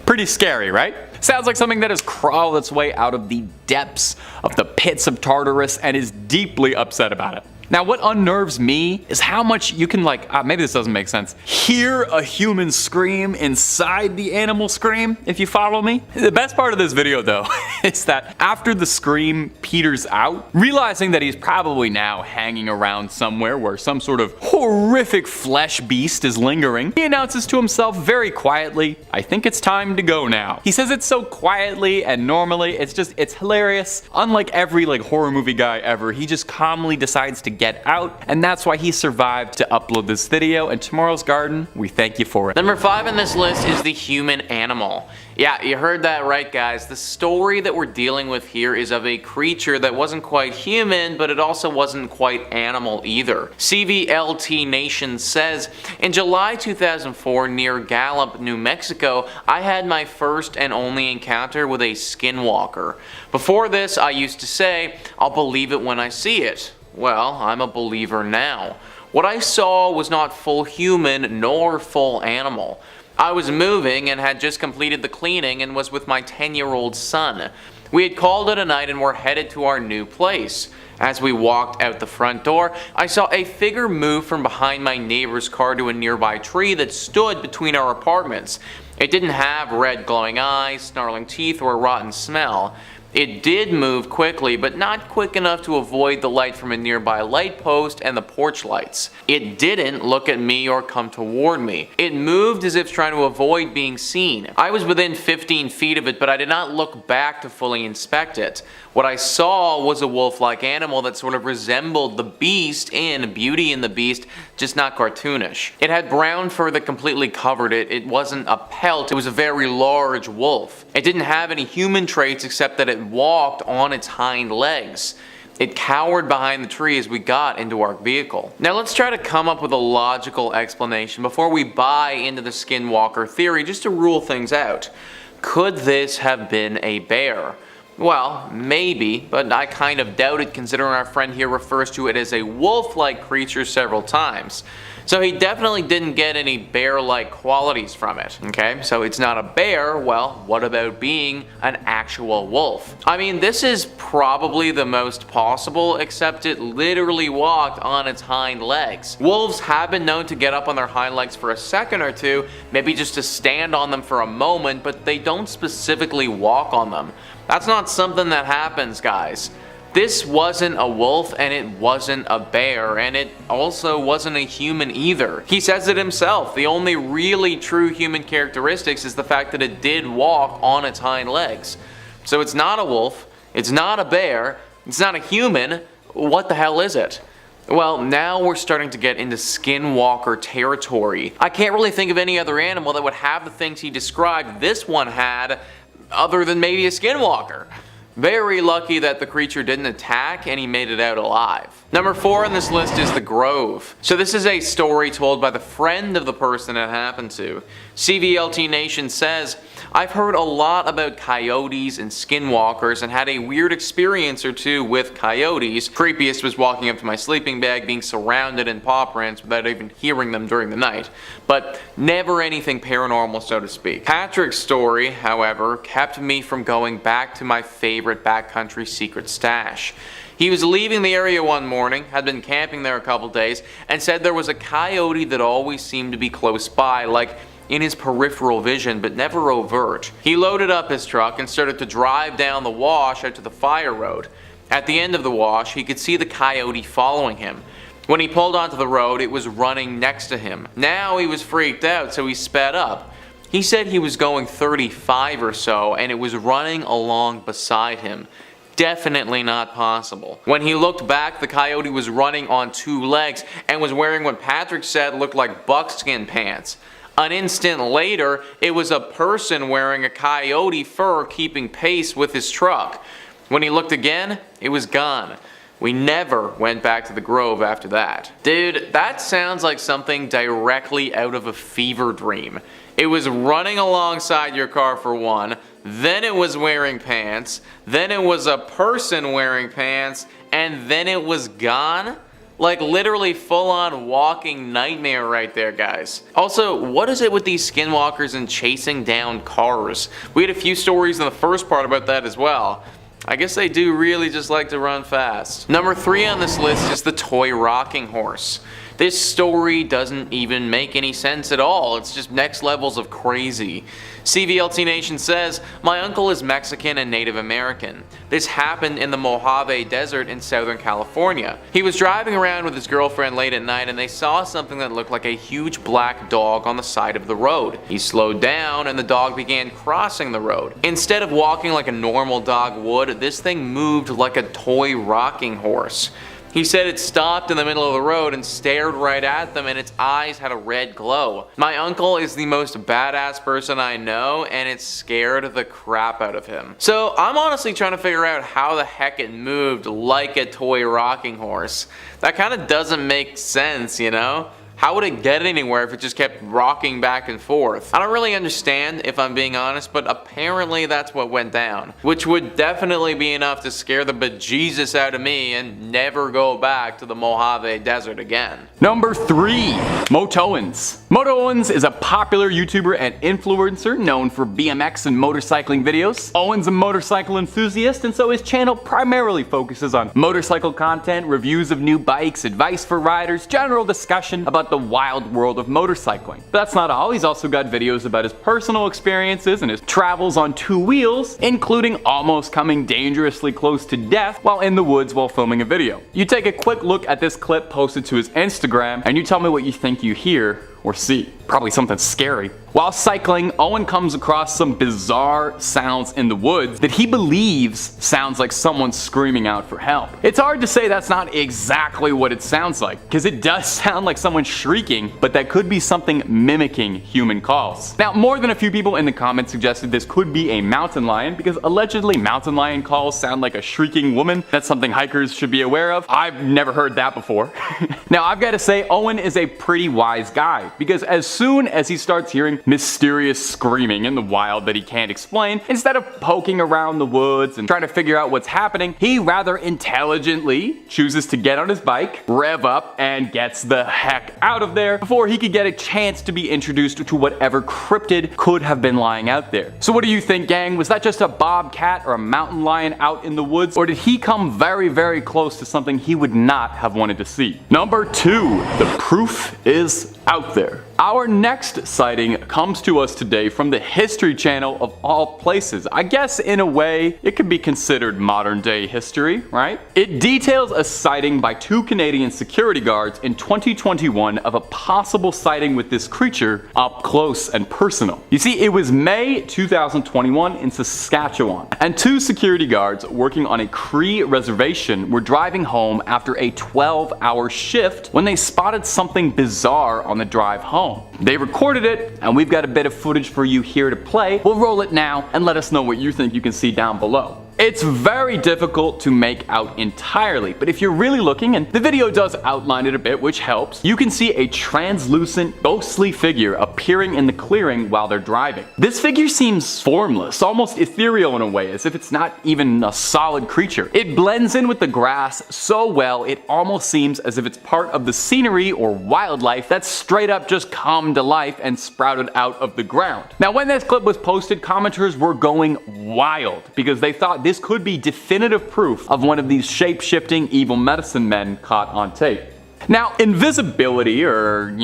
Pretty scary, right? Sounds like something that has crawled its way out of the depths of the pits of Tartarus and is deeply upset about it. Now, what unnerves me is how much you can maybe this doesn't make sense, hear a human scream inside the animal scream, if you follow me. The best part of this video though is that after the scream peters out, realizing that he's probably now hanging around somewhere where some sort of horrific flesh beast is lingering, he announces to himself very quietly, "I think it's time to go now." He says it so quietly and normally, it's hilarious. Unlike every horror movie guy ever, he just calmly decides to get out, and that's why he survived to upload this video, and Tomorrow's Garden, we thank you for it. Number 5 on this list is the human animal. Yeah, you heard that right, guys. The story that we're dealing with here is of a creature that wasn't quite human, but it also wasn't quite animal either. CVLT Nation says, in July 2004 near Gallup, New Mexico, I had my first and only encounter with a skinwalker. Before this, I used to say, I'll believe it when I see it. Well, I'm a believer now. What I saw was not full human nor full animal. I was moving and had just completed the cleaning and was with my 10-year-old son. We had called it a night and were headed to our new place. As we walked out the front door, I saw a figure move from behind my neighbor's car to a nearby tree that stood between our apartments. It didn't have red glowing eyes, snarling teeth, or a rotten smell. It did move quickly, but not quick enough to avoid the light from a nearby light post and the porch lights. It didn't look at me or come toward me. It moved as if trying to avoid being seen. I was within 15 feet of it, but I did not look back to fully inspect it. What I saw was a wolf-like animal that sort of resembled the Beast in Beauty and the Beast, just not cartoonish. It had brown fur that completely covered it. It wasn't a pelt, it was a very large wolf. It didn't have any human traits except that it walked on its hind legs. It cowered behind the tree as we got into our vehicle. Now let's try to come up with a logical explanation before we buy into the skinwalker theory, just to rule things out. Could this have been a bear? Well, maybe, but I kind of doubt it considering our friend here refers to it as a wolf-like creature several times. So he definitely didn't get any bear-like qualities from it, okay? So it's not a bear, well, what about being an actual wolf? I mean, this is probably the most possible, except it literally walked on its hind legs. Wolves have been known to get up on their hind legs for a second or two, maybe just to stand on them for a moment, but they don't specifically walk on them. That's not something that happens, guys. This wasn't a wolf and it wasn't a bear, and it also wasn't a human either. He says it himself. The only really true human characteristics is the fact that it did walk on its hind legs. So it's not a wolf, it's not a bear, it's not a human. What the hell is it? Well, now we're starting to get into skinwalker territory. I can't really think of any other animal that would have the things he described this one had, other than maybe a skinwalker. Very lucky that the creature didn't attack and he made it out alive. Number 4 on this list is the Grove. So this is a story told by the friend of the person it happened to. CVLT Nation says, I've heard a lot about coyotes and skinwalkers and had a weird experience or two with coyotes. Creepiest was walking up to my sleeping bag being surrounded in paw prints without even hearing them during the night. But never anything paranormal, so to speak. Patrick's story, however, kept me from going back to my favorite backcountry secret stash. He was leaving the area one morning, had been camping there a couple days, and said there was a coyote that always seemed to be close by, like in his peripheral vision, but never overt. He loaded up his truck and started to drive down the wash out to the fire road. At the end of the wash, he could see the coyote following him. When he pulled onto the road, it was running next to him. Now he was freaked out, so he sped up. He said he was going 35 or so and it was running along beside him. Definitely not possible. When he looked back, the coyote was running on 2 legs and was wearing what Patrick said looked like buckskin pants. An instant later, it was a person wearing a coyote fur keeping pace with his truck. When he looked again, it was gone. We never went back to the grove after that. Dude, that sounds like something directly out of a fever dream. It was running alongside your car for one, then it was wearing pants, then it was a person wearing pants, and then it was gone? Like literally full on walking nightmare right there, guys. Also, what is it with these skinwalkers and chasing down cars? We had a few stories in the first part about that as well. I guess they do really just like to run fast. Number 3 on this list is the toy rocking horse. This story doesn't even make any sense at all. It's just next levels of crazy. CVLT Nation says, my uncle is Mexican and Native American. This happened in the Mojave Desert in Southern California. He was driving around with his girlfriend late at night and they saw something that looked like a huge black dog on the side of the road. He slowed down and the dog began crossing the road. Instead of walking like a normal dog would, this thing moved like a toy rocking horse. He said it stopped in the middle of the road and stared right at them and its eyes had a red glow. My uncle is the most badass person I know and it scared the crap out of him. So I'm honestly trying to figure out how the heck it moved like a toy rocking horse. That kind of doesn't make sense, you know? How would it get anywhere if it just kept rocking back and forth? I don't really understand if I'm being honest, but apparently that's what went down. Which would definitely be enough to scare the bejesus out of me and never go back to the Mojave Desert again. Number 3. Motoans. Motoans is a popular YouTuber and influencer known for BMX and motorcycling videos. Owen's a motorcycle enthusiast and so his channel primarily focuses on motorcycle content, reviews of new bikes, advice for riders, general discussion about the wild world of motorcycling. But that's not all, he's also got videos about his personal experiences and his travels on 2 wheels, including almost coming dangerously close to death while in the woods while filming a video. You take a quick look at this clip posted to his Instagram and you tell me what you think you hear or see. Probably something scary. While cycling, Owen comes across some bizarre sounds in the woods that he believes sounds like someone screaming out for help. It's hard to say that's not exactly what it sounds like, because it does sound like someone shrieking, but that could be something mimicking human calls. Now, more than a few people in the comments suggested this could be a mountain lion, because allegedly mountain lion calls sound like a shrieking woman. That's something hikers should be aware of. I've never heard that before. Now, I've got to say, Owen is a pretty wise guy, because as soon as he starts hearing mysterious screaming in the wild that he can't explain, instead of poking around the woods and trying to figure out what's happening, he rather intelligently chooses to get on his bike, rev up, and gets the heck out of there before he could get a chance to be introduced to whatever cryptid could have been lying out there. So what do you think, gang? Was that just a bobcat or a mountain lion out in the woods, or did he come very, very close to something he would not have wanted to see? Number 2, the proof is out there. Our next sighting comes to us today from the History Channel of all places. I guess in a way it could be considered modern day history, right? It details a sighting by 2 Canadian security guards in 2021 of a possible sighting with this creature up close and personal. You see, it was May 2021 in Saskatchewan, and 2 security guards working on a Cree reservation were driving home after a 12-hour shift when they spotted something bizarre on the drive home. They recorded it, and we've got a bit of footage for you here to play. We'll roll it now and let us know what you think you can see down below. It's very difficult to make out entirely, but if you're really looking, and the video does outline it a bit, which helps, you can see a translucent, ghostly figure appearing in the clearing while they're driving. This figure seems formless, almost ethereal in a way, as if it's not even a solid creature. It blends in with the grass so well, it almost seems as if it's part of the scenery or wildlife that's straight up just come to life and sprouted out of the ground. Now, when this clip was posted, commenters were going wild because they thought this could be definitive proof of one of these shape-shifting evil medicine men caught on tape. Now, invisibility, or,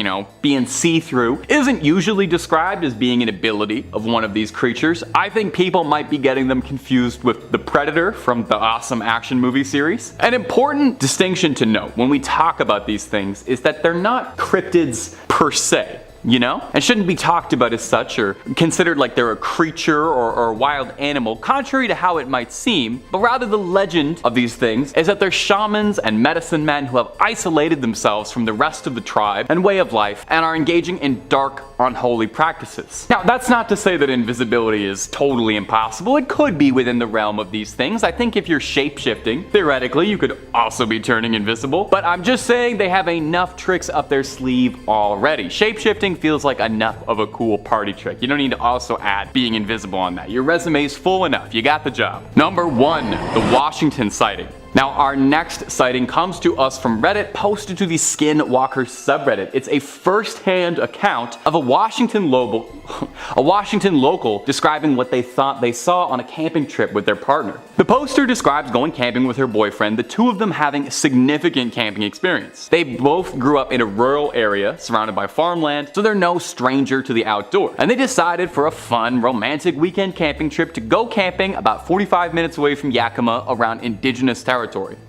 being see-through, isn't usually described as being an ability of one of these creatures. I think people might be getting them confused with the Predator from the awesome action movie series. An important distinction to note when we talk about these things is that they're not cryptids per se. you know? And shouldn't be talked about as such or considered like they're a creature or a wild animal, contrary to how it might seem, but rather the legend of these things is that they're shamans and medicine men who have isolated themselves from the rest of the tribe and way of life and are engaging in dark, unholy practices. Now, that's not to say that invisibility is totally impossible. It could be within the realm of these things. I think if you're shape-shifting, theoretically, you could also be turning invisible. But I'm just saying they have enough tricks up their sleeve already. Shape-shifting feels like enough of a cool party trick. You don't need to also add being invisible on that. Your resume's full enough. You got the job. Number 1, the Washington sighting. Now, our next sighting comes to us from Reddit, posted to the Skinwalker subreddit. It's a first-hand account of a Washington local describing what they thought they saw on a camping trip with their partner. The poster describes going camping with her boyfriend, the two of them having significant camping experience. They both grew up in a rural area surrounded by farmland, so they're no stranger to the outdoor. And they decided for a fun, romantic weekend camping trip to go camping about 45 minutes away from Yakima around indigenous territory.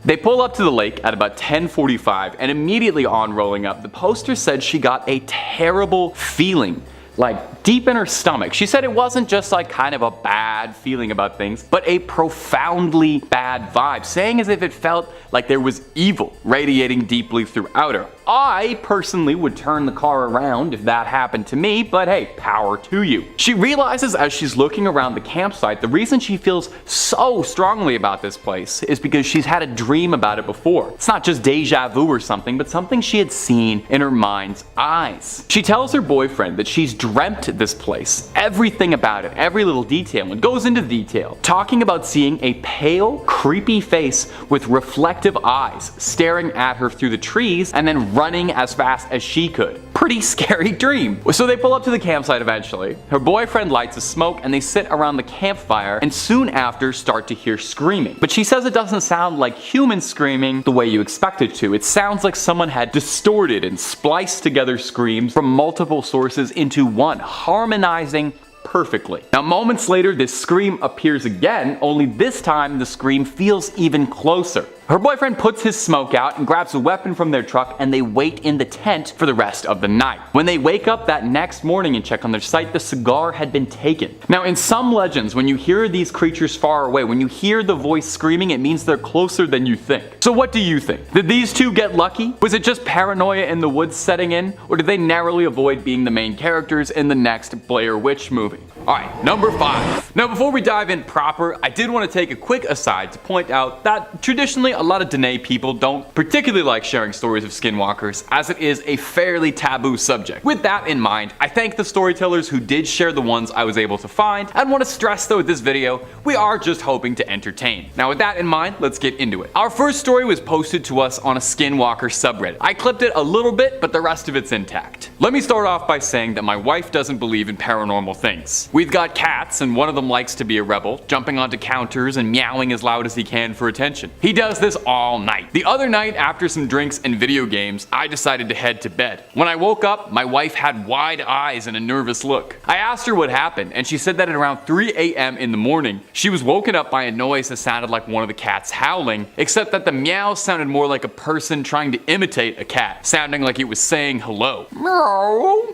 They pull up to the lake at about 10:45 and immediately on rolling up, the poster said she got a terrible feeling, like deep in her stomach. She said it wasn't just like kind of a bad feeling about things, but a profoundly bad vibe, saying as if it felt like there was evil radiating deeply throughout her. I personally would turn the car around if that happened to me, but hey, power to you. She realizes as she's looking around the campsite, the reason she feels so strongly about this place is because she's had a dream about it before. It's not just deja vu or something, but something she had seen in her mind's eyes. She tells her boyfriend that she's dreamt this place, everything about it, every little detail, and goes into detail, talking about seeing a pale, creepy face with reflective eyes staring at her through the trees and then running as fast as she could. Pretty scary dream. So they pull up to the campsite eventually. Her boyfriend lights a smoke and they sit around the campfire and soon after start to hear screaming. But she says it doesn't sound like human screaming the way you expect it to. It sounds like someone had distorted and spliced together screams from multiple sources into one, harmonizing perfectly. Now, moments later, this scream appears again, only this time the scream feels even closer. Her boyfriend puts his smoke out and grabs a weapon from their truck and they wait in the tent for the rest of the night. When they wake up that next morning and check on their site, the cigar had been taken. Now, in some legends, when you hear these creatures far away, when you hear the voice screaming, it means they're closer than you think. So what do you think? Did these two get lucky? Was it just paranoia in the woods setting in? Or did they narrowly avoid being the main characters in the next Blair Witch movie? Alright, number 5. Now, before we dive in proper, I did want to take a quick aside to point out that traditionally a lot of Dene people don't particularly like sharing stories of skinwalkers, as it is a fairly taboo subject. With that in mind, I thank the storytellers who did share the ones I was able to find, and want to stress though with this video, we are just hoping to entertain. Now with that in mind, let's get into it. Our first story was posted to us on a Skinwalker subreddit. I clipped it a little bit, but the rest of it's intact. Let me start off by saying that my wife doesn't believe in paranormal things. We've got cats, and one of them likes to be a rebel, jumping onto counters and meowing as loud as he can for attention. He does this all night. The other night, after some drinks and video games, I decided to head to bed. When I woke up, my wife had wide eyes and a nervous look. I asked her what happened, and she said that at around 3 a.m. in the morning, she was woken up by a noise that sounded like one of the cats howling, except that the meow sounded more like a person trying to imitate a cat, sounding like it was saying hello. Meow.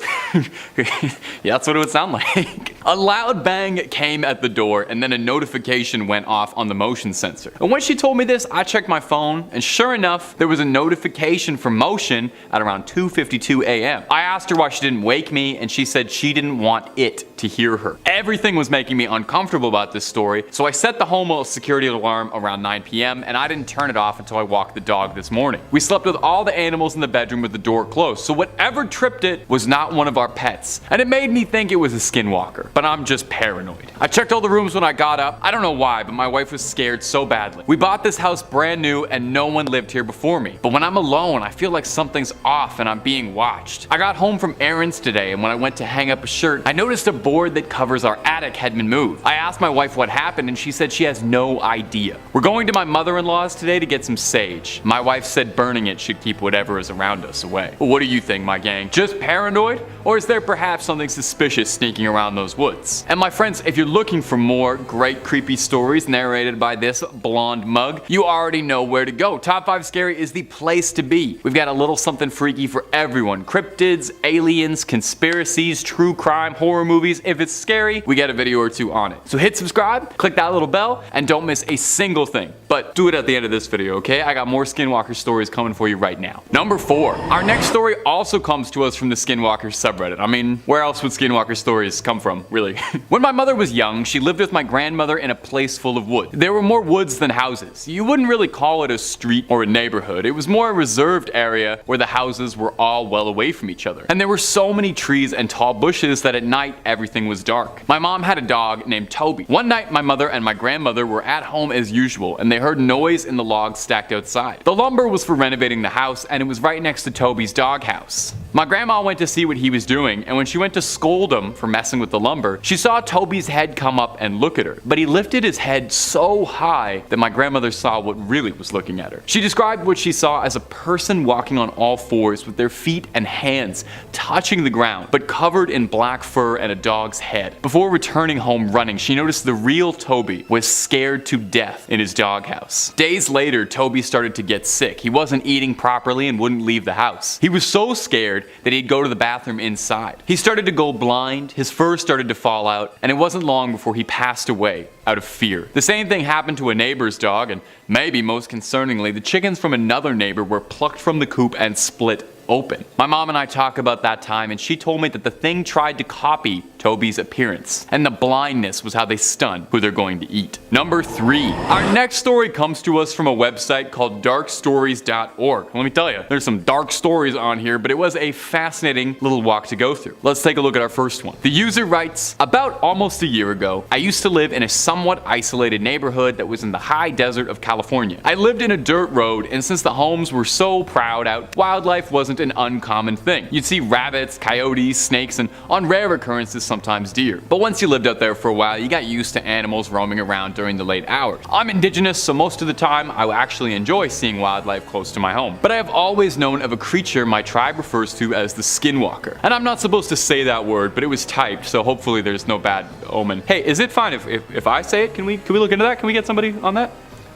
Yeah, that's what it would sound like. A loud bang came at the door, and then a notification went off on the motion sensor. And when she told me this, I checked my phone, and sure enough, there was a notification for motion at around 2:52 a.m. I asked her why she didn't wake me, and she said she didn't want it to hear her. Everything was making me uncomfortable about this story, so I set the home security alarm around 9 p.m. and I didn't turn it off until I walked the dog this morning. We slept with all the animals in the bedroom with the door closed, so whatever tripped it was not one of our pets, and it made me think it was a skinwalker, but I'm just paranoid. I checked all the rooms when I got up. I don't know why, but my wife was scared so badly. We bought this house brand new and no one lived here before me, but when I'm alone, I feel like something's off and I'm being watched. I got home from errands today, and when I went to hang up a shirt, I noticed a board that covers our attic had been moved. I asked my wife what happened and she said she has no idea. We're going to my mother-in-law's today to get some sage. My wife said burning it should keep whatever is around us away. Well, what do you think, my gang? Just paranoid? Or is there perhaps something suspicious sneaking around those woods? And my friends, if you're looking for more great creepy stories narrated by this blonde mug, you already know where to go. Top 5 Scary is the place to be. We've got a little something freaky for everyone. Cryptids, aliens, conspiracies, true crime, horror movies. If it's scary, we got a video or two on it. So hit subscribe, click that little bell, and don't miss a single thing. But do it at the end of this video, okay? I got more Skinwalker stories coming for you right now. Number 4. Our next story also comes to us from the Skinwalker subreddit. I mean, where else would Skinwalker stories come from, really? When my mother was young, she lived with my grandmother in a place full of wood. There were more woods than houses. You wouldn't really call it a street or a neighborhood. It was more a reserved area where the houses were all well away from each other. And there were so many trees and tall bushes that at night everything was dark. My mom had a dog named Toby. One night my mother and my grandmother were at home as usual and they heard noise in the logs stacked outside. The lumber was for renovating the house and it was right next to Toby's doghouse. My grandma went to see what he was doing, and when she went to scold him for messing with the lumber, she saw Toby's head come up and look at her. But he lifted his head so high that my grandmother saw what really was looking at her. She described what she saw as a person walking on all fours with their feet and hands touching the ground, but covered in black fur and a dog's head. Before returning home running, she noticed the real Toby was scared to death in his doghouse. Days later, Toby started to get sick. He wasn't eating properly and wouldn't leave the house. He was so scared that he'd go to the bathroom inside. He started to go blind, his fur started to fall out, and it wasn't long before he passed away out of fear. The same thing happened to a neighbor's dog, and maybe most concerningly, the chickens from another neighbor were plucked from the coop and split open. My mom and I talked about that time and she told me that the thing tried to copy Toby's appearance, and the blindness was how they stun who they're going to eat. Number 3. Our next story comes to us from a website called darkstories.org. Let me tell you, there's some dark stories on here, but it was a fascinating little walk to go through. Let's take a look at our first one. The user writes, about almost a year ago, I used to live in a somewhat isolated neighborhood that was in the high desert of California. I lived in a dirt road, and since the homes were so proud out, wildlife wasn't an uncommon thing. You'd see rabbits, coyotes, snakes, and on rare occurrences sometimes deer. But once you lived out there for a while, you got used to animals roaming around during the late hours. I'm indigenous, so most of the time I actually enjoy seeing wildlife close to my home. But I have always known of a creature my tribe refers to as the Skinwalker. And I'm not supposed to say that word, but it was typed, so hopefully there's no bad omen. Hey, is it fine if I say it? Can we look into that? Can we get somebody on that?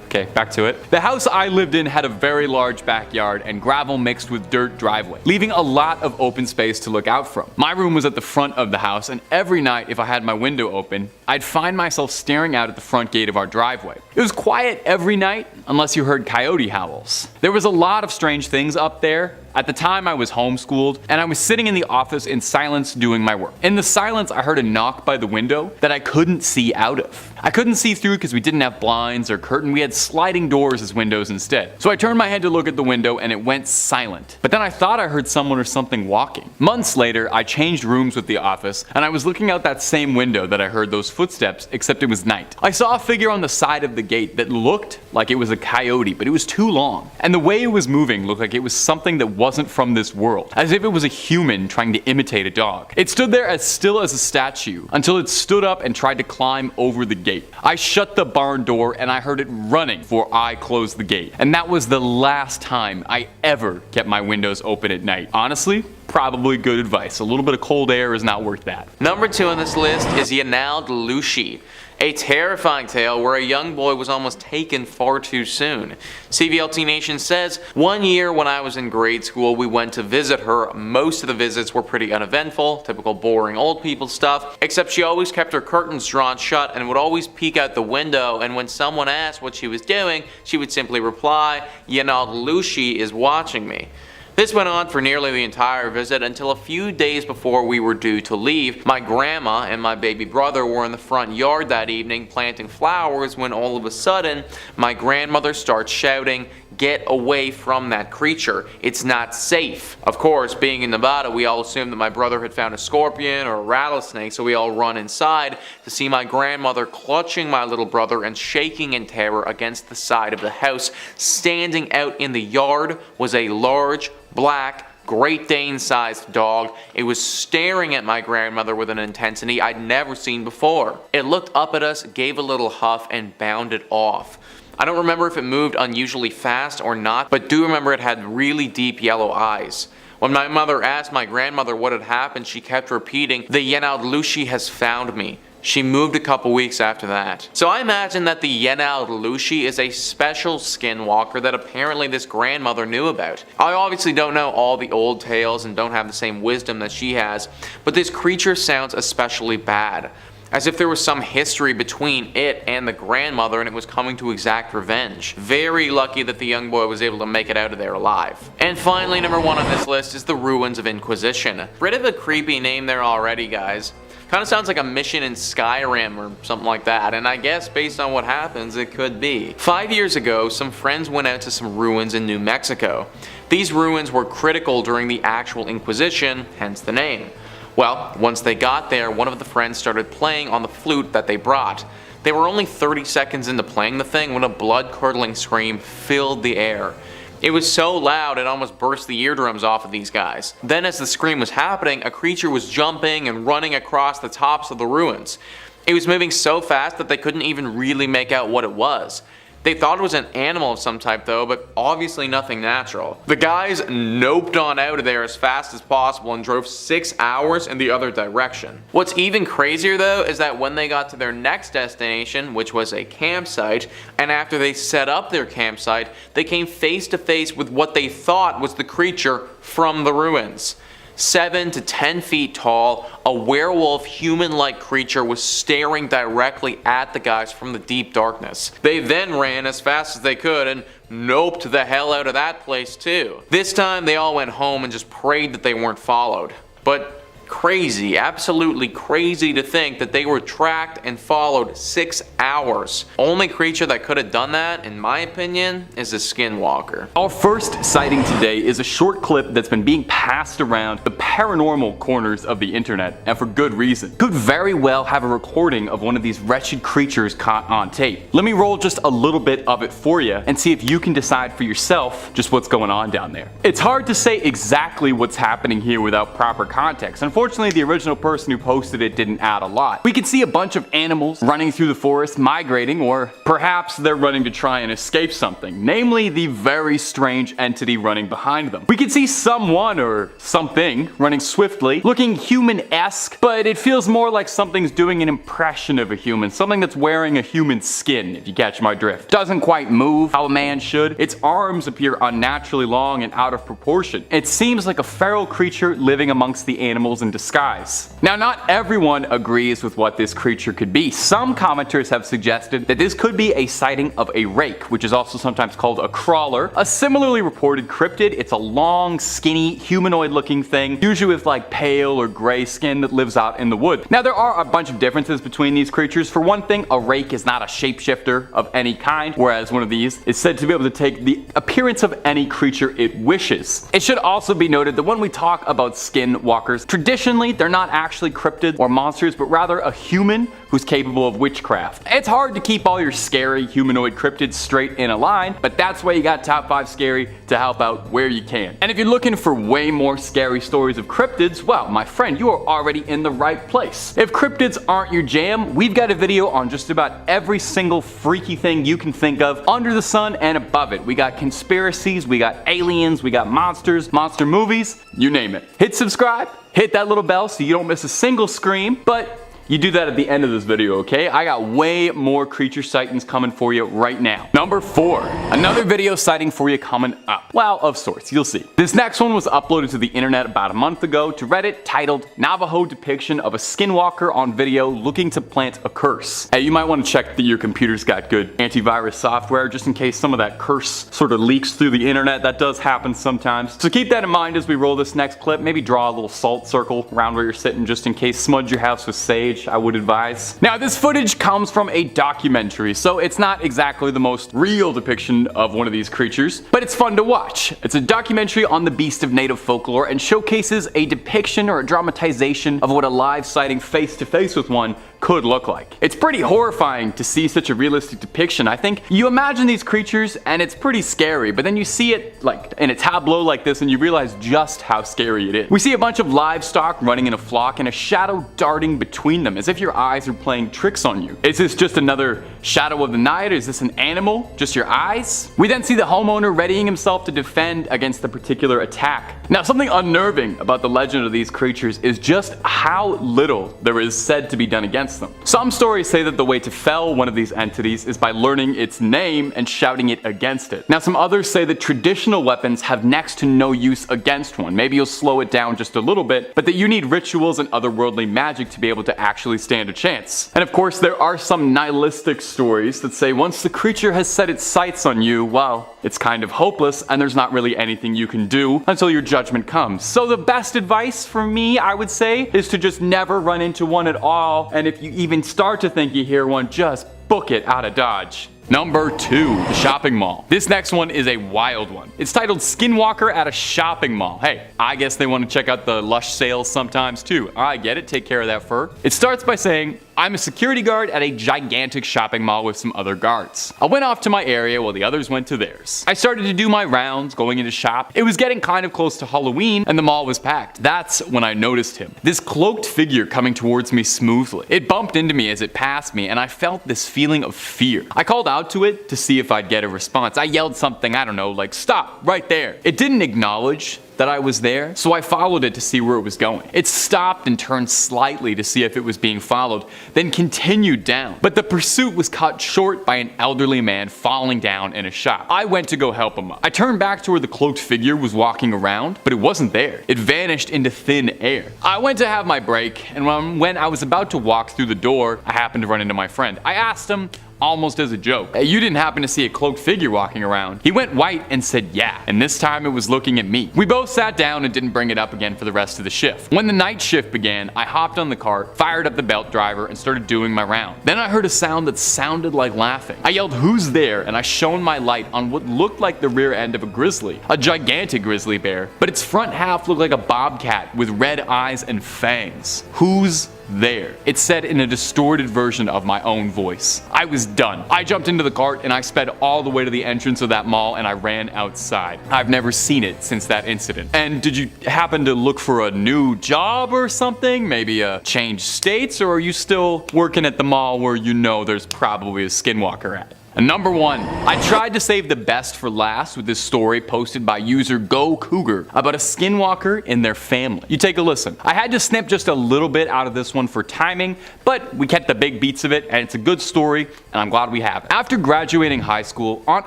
Okay, back to it. The house I lived in had a very large backyard and gravel mixed with dirt driveway, leaving a lot of open space to look out from. My room was at the front of the house, and every night if I had my window open, I'd find myself staring out at the front gate of our driveway. It was quiet every night, unless you heard coyote howls. There was a lot of strange things up there. At the time I was homeschooled, and I was sitting in the office in silence doing my work. In the silence I heard a knock by the window that I couldn't see out of. I couldn't see through because we didn't have blinds or curtain, we had sliding doors as windows instead. So I turned my head to look at the window and it went silent. But then I thought I heard someone or something walking. Months later I changed rooms with the office and I was looking out that same window that I heard those footsteps, except it was night. I saw a figure on the side of the gate that looked like it was a coyote, but it was too long. And the way it was moving looked like it was something that wasn't from this world, as if it was a human trying to imitate a dog. It stood there as still as a statue until it stood up and tried to climb over the gate. I shut the barn door and I heard it running before I closed the gate. And that was the last time I ever kept my windows open at night. Honestly, probably good advice. A little bit of cold air is not worth that. Number 2 on this list is Yenaldlooshi, a terrifying tale where a young boy was almost taken far too soon. CVLT Nation says, one year when I was in grade school, we went to visit her. Most of the visits were pretty uneventful, typical boring old people stuff, except she always kept her curtains drawn shut and would always peek out the window, and when someone asked what she was doing, she would simply reply, Yenaldlooshi is watching me. This went on for nearly the entire visit until a few days before we were due to leave. My grandma and my baby brother were in the front yard that evening planting flowers when all of a sudden my grandmother starts shouting, "Get away from that creature. It's not safe." Of course, being in Nevada, we all assumed that my brother had found a scorpion or a rattlesnake, so we all run inside to see my grandmother clutching my little brother and shaking in terror against the side of the house. Standing out in the yard was a large, black, Great Dane-sized dog. It was staring at my grandmother with an intensity I'd never seen before. It looked up at us, gave a little huff, and bounded off. I don't remember if it moved unusually fast or not, but do remember it had really deep yellow eyes. When my mother asked my grandmother what had happened, she kept repeating, "The Yenaldlooshi has found me." She moved a couple weeks after that. So I imagine that the Yenaldlooshi is a special skinwalker that apparently this grandmother knew about. I obviously don't know all the old tales and don't have the same wisdom that she has, but this creature sounds especially bad. As if there was some history between it and the grandmother and it was coming to exact revenge. Very lucky that the young boy was able to make it out of there alive. And finally, number 1 on this list is the Ruins of Inquisition. Bit of a creepy name there already, guys. Kinda sounds like a mission in Skyrim or something like that, and I guess based on what happens, it could be. 5 years ago, some friends went out to some ruins in New Mexico. These ruins were critical during the actual Inquisition, hence the name. Well, once they got there, one of the friends started playing on the flute that they brought. They were only 30 seconds into playing the thing when a blood-curdling scream filled the air. It was so loud it almost burst the eardrums off of these guys. Then as the scream was happening, a creature was jumping and running across the tops of the ruins. It was moving so fast that they couldn't even really make out what it was. They thought it was an animal of some type though, but obviously nothing natural. The guys noped on out of there as fast as possible and drove 6 hours in the other direction. What's even crazier though is that when they got to their next destination, which was a campsite, and after they set up their campsite, they came face to face with what they thought was the creature from the ruins. 7 to 10 feet tall, a werewolf human-like creature was staring directly at the guys from the deep darkness. They then ran as fast as they could and noped the hell out of that place too. This time they all went home and just prayed that they weren't followed. But crazy, absolutely crazy to think that they were tracked and followed 6 hours. Only creature that could have done that, in my opinion, is a skinwalker. Our first sighting today is a short clip that's been being passed around the paranormal corners of the internet, and for good reason. Could very well have a recording of one of these wretched creatures caught on tape. Let me roll just a little bit of it for you and see if you can decide for yourself just what's going on down there. It's hard to say exactly what's happening here without proper context. Unfortunately, the original person who posted it didn't add a lot. We can see a bunch of animals running through the forest, migrating, or perhaps they're running to try and escape something, namely the very strange entity running behind them. We can see someone or something running swiftly, looking human-esque, but it feels more like something's doing an impression of a human, something that's wearing a human skin, if you catch my drift. Doesn't quite move how a man should. Its arms appear unnaturally long and out of proportion. It seems like a feral creature living amongst the animals in disguise. Now, not everyone agrees with what this creature could be. Some commenters have suggested that this could be a sighting of a rake, which is also sometimes called a crawler, a similarly reported cryptid. It's a long, skinny, humanoid-looking thing, usually with like pale or gray skin that lives out in the woods. Now, there are a bunch of differences between these creatures. For one thing, a rake is not a shapeshifter of any kind, whereas one of these is said to be able to take the appearance of any creature it wishes. It should also be noted that when we talk about skinwalkers, traditionally they're not actually cryptids or monsters, but rather a human who's capable of witchcraft. It's hard to keep all your scary humanoid cryptids straight in a line, but that's why you got Top 5 Scary to help out where you can. And if you're looking for way more scary stories of cryptids, well, my friend, you are already in the right place. If cryptids aren't your jam, we've got a video on just about every single freaky thing you can think of under the sun and above it. We got conspiracies, we got aliens, we got monsters, monster movies, you name it. Hit subscribe, hit that little bell so you don't miss a single scream, but you do that at the end of this video, okay? I got way more creature sightings coming for you right now. Number 4, another video sighting for you coming up. Well, of sorts, you'll see. This next one was uploaded to the internet about a month ago to Reddit, titled Navajo Depiction of a Skinwalker on Video Looking to Plant a Curse. Hey, you might want to check that your computer's got good antivirus software just in case some of that curse sort of leaks through the internet. That does happen sometimes. So keep that in mind as we roll this next clip. Maybe draw a little salt circle around where you're sitting just in case. Smudge your house with sage. ish, I would advise. Now, this footage comes from a documentary, so it's not exactly the most real depiction of one of these creatures, but it's fun to watch. It's a documentary on the beast of native folklore and showcases a depiction or a dramatization of what a live sighting face to face with one could look like. It's pretty horrifying to see such a realistic depiction. I think you imagine these creatures and it's pretty scary, but then you see it like in a tableau like this and you realize just how scary it is. We see a bunch of livestock running in a flock and a shadow darting between them as if your eyes are playing tricks on you. Is this just another shadow of the night? Is this an animal? Just your eyes? We then see the homeowner readying himself to defend against the particular attack. Now, something unnerving about the legend of these creatures is just how little there is said to be done against them. Some stories say that the way to fell one of these entities is by learning its name and shouting it against it. Now, some others say that traditional weapons have next to no use against one. Maybe you'll slow it down just a little bit, but that you need rituals and otherworldly magic to be able to actually stand a chance. And of course, there are some nihilistic stories that say once the creature has set its sights on you, well, it's kind of hopeless and there's not really anything you can do until your judgment comes. So the best advice for me, I would say, is to just never run into one at all, and if you even start to think you hear one, just book it out of Dodge. Number 2, the shopping mall. This next one is a wild one. It's titled Skinwalker at a Shopping Mall. Hey, I guess they want to check out the Lush sales sometimes too. I get it, take care of that fur. It starts by saying, I'm a security guard at a gigantic shopping mall with some other guards. I went off to my area while the others went to theirs. I started to do my rounds, going into shop. It was getting kind of close to Halloween and the mall was packed. That's when I noticed him. This cloaked figure coming towards me smoothly. It bumped into me as it passed me and I felt this feeling of fear. I called out to it to see if I'd get a response. I yelled something, I don't know, like stop right there. It didn't acknowledge that I was there, so I followed it to see where it was going. It stopped and turned slightly to see if it was being followed, then continued down. But the pursuit was cut short by an elderly man falling down in a shop. I went to go help him up. I turned back to where the cloaked figure was walking around, but it wasn't there. It vanished into thin air. I went to have my break, and when I was about to walk through the door, I happened to run into my friend. I asked him, almost as a joke, hey, you didn't happen to see a cloaked figure walking around? He went white and said yeah, and this time it was looking at me. We both sat down and didn't bring it up again for the rest of the shift. When the night shift began, I hopped on the cart, fired up the belt driver, and started doing my round. Then I heard a sound that sounded like laughing. I yelled, who's there? And I shone my light on what looked like the rear end of a grizzly, a gigantic grizzly bear, but its front half looked like a bobcat with red eyes and fangs. Who's there? It said in a distorted version of my own voice. I was done. I jumped into the cart and I sped all the way to the entrance of that mall and I ran outside. I've never seen it since that incident. And did you happen to look for a new job or something? Maybe a change states, or are you still working at the mall where you know there's probably a skinwalker at? And number 1, I tried to save the best for last with this story posted by user Go Cougar about a skinwalker and their family. You take a listen. I had to snip just a little bit out of this one for timing, but we kept the big beats of it and it's a good story and I'm glad we have it. After graduating high school, Aunt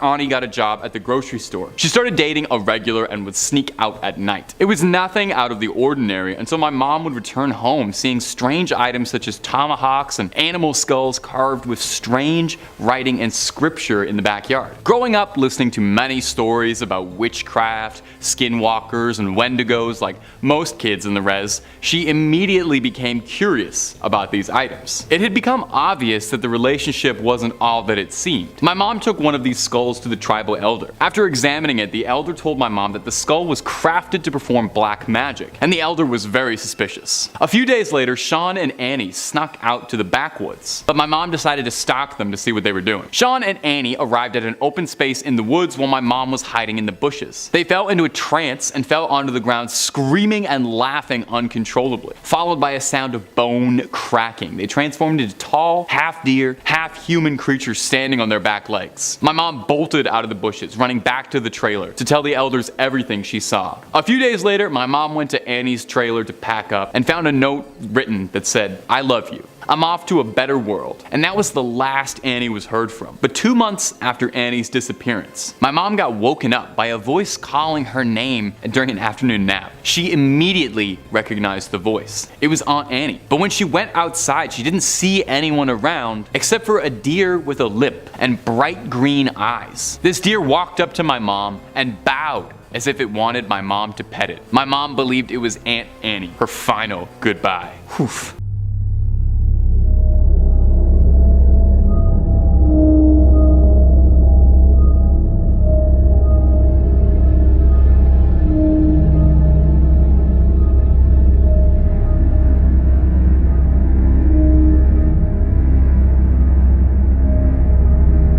Ani got a job at the grocery store. She started dating a regular and would sneak out at night. It was nothing out of the ordinary until my mom would return home seeing strange items such as tomahawks and animal skulls carved with strange writing and scripture in the backyard. Growing up listening to many stories about witchcraft, skinwalkers, and wendigos like most kids in the res, she immediately became curious about these items. It had become obvious that the relationship wasn't all that it seemed. My mom took one of these skulls to the tribal elder. After examining it, the elder told my mom that the skull was crafted to perform black magic, and the elder was very suspicious. A few days later, Sean and Annie snuck out to the backwoods, but my mom decided to stalk them to see what they were doing. Sean and Annie arrived at an open space in the woods while my mom was hiding in the bushes. They fell into a trance and fell onto the ground screaming and laughing uncontrollably, followed by a sound of bone cracking. They transformed into tall, half deer, half human creatures standing on their back legs. My mom bolted out of the bushes, running back to the trailer to tell the elders everything she saw. A few days later, my mom went to Annie's trailer to pack up and found a note written that said, "I love you. I'm off to a better world." And that was the last Annie was heard from. But 2 months after Annie's disappearance, my mom got woken up by a voice calling her name during an afternoon nap. She immediately recognized the voice. It was Aunt Annie. But when she went outside, she didn't see anyone around except for a deer with a lip and bright green eyes. This deer walked up to my mom and bowed as if it wanted my mom to pet it. My mom believed it was Aunt Annie, her final goodbye. Whew.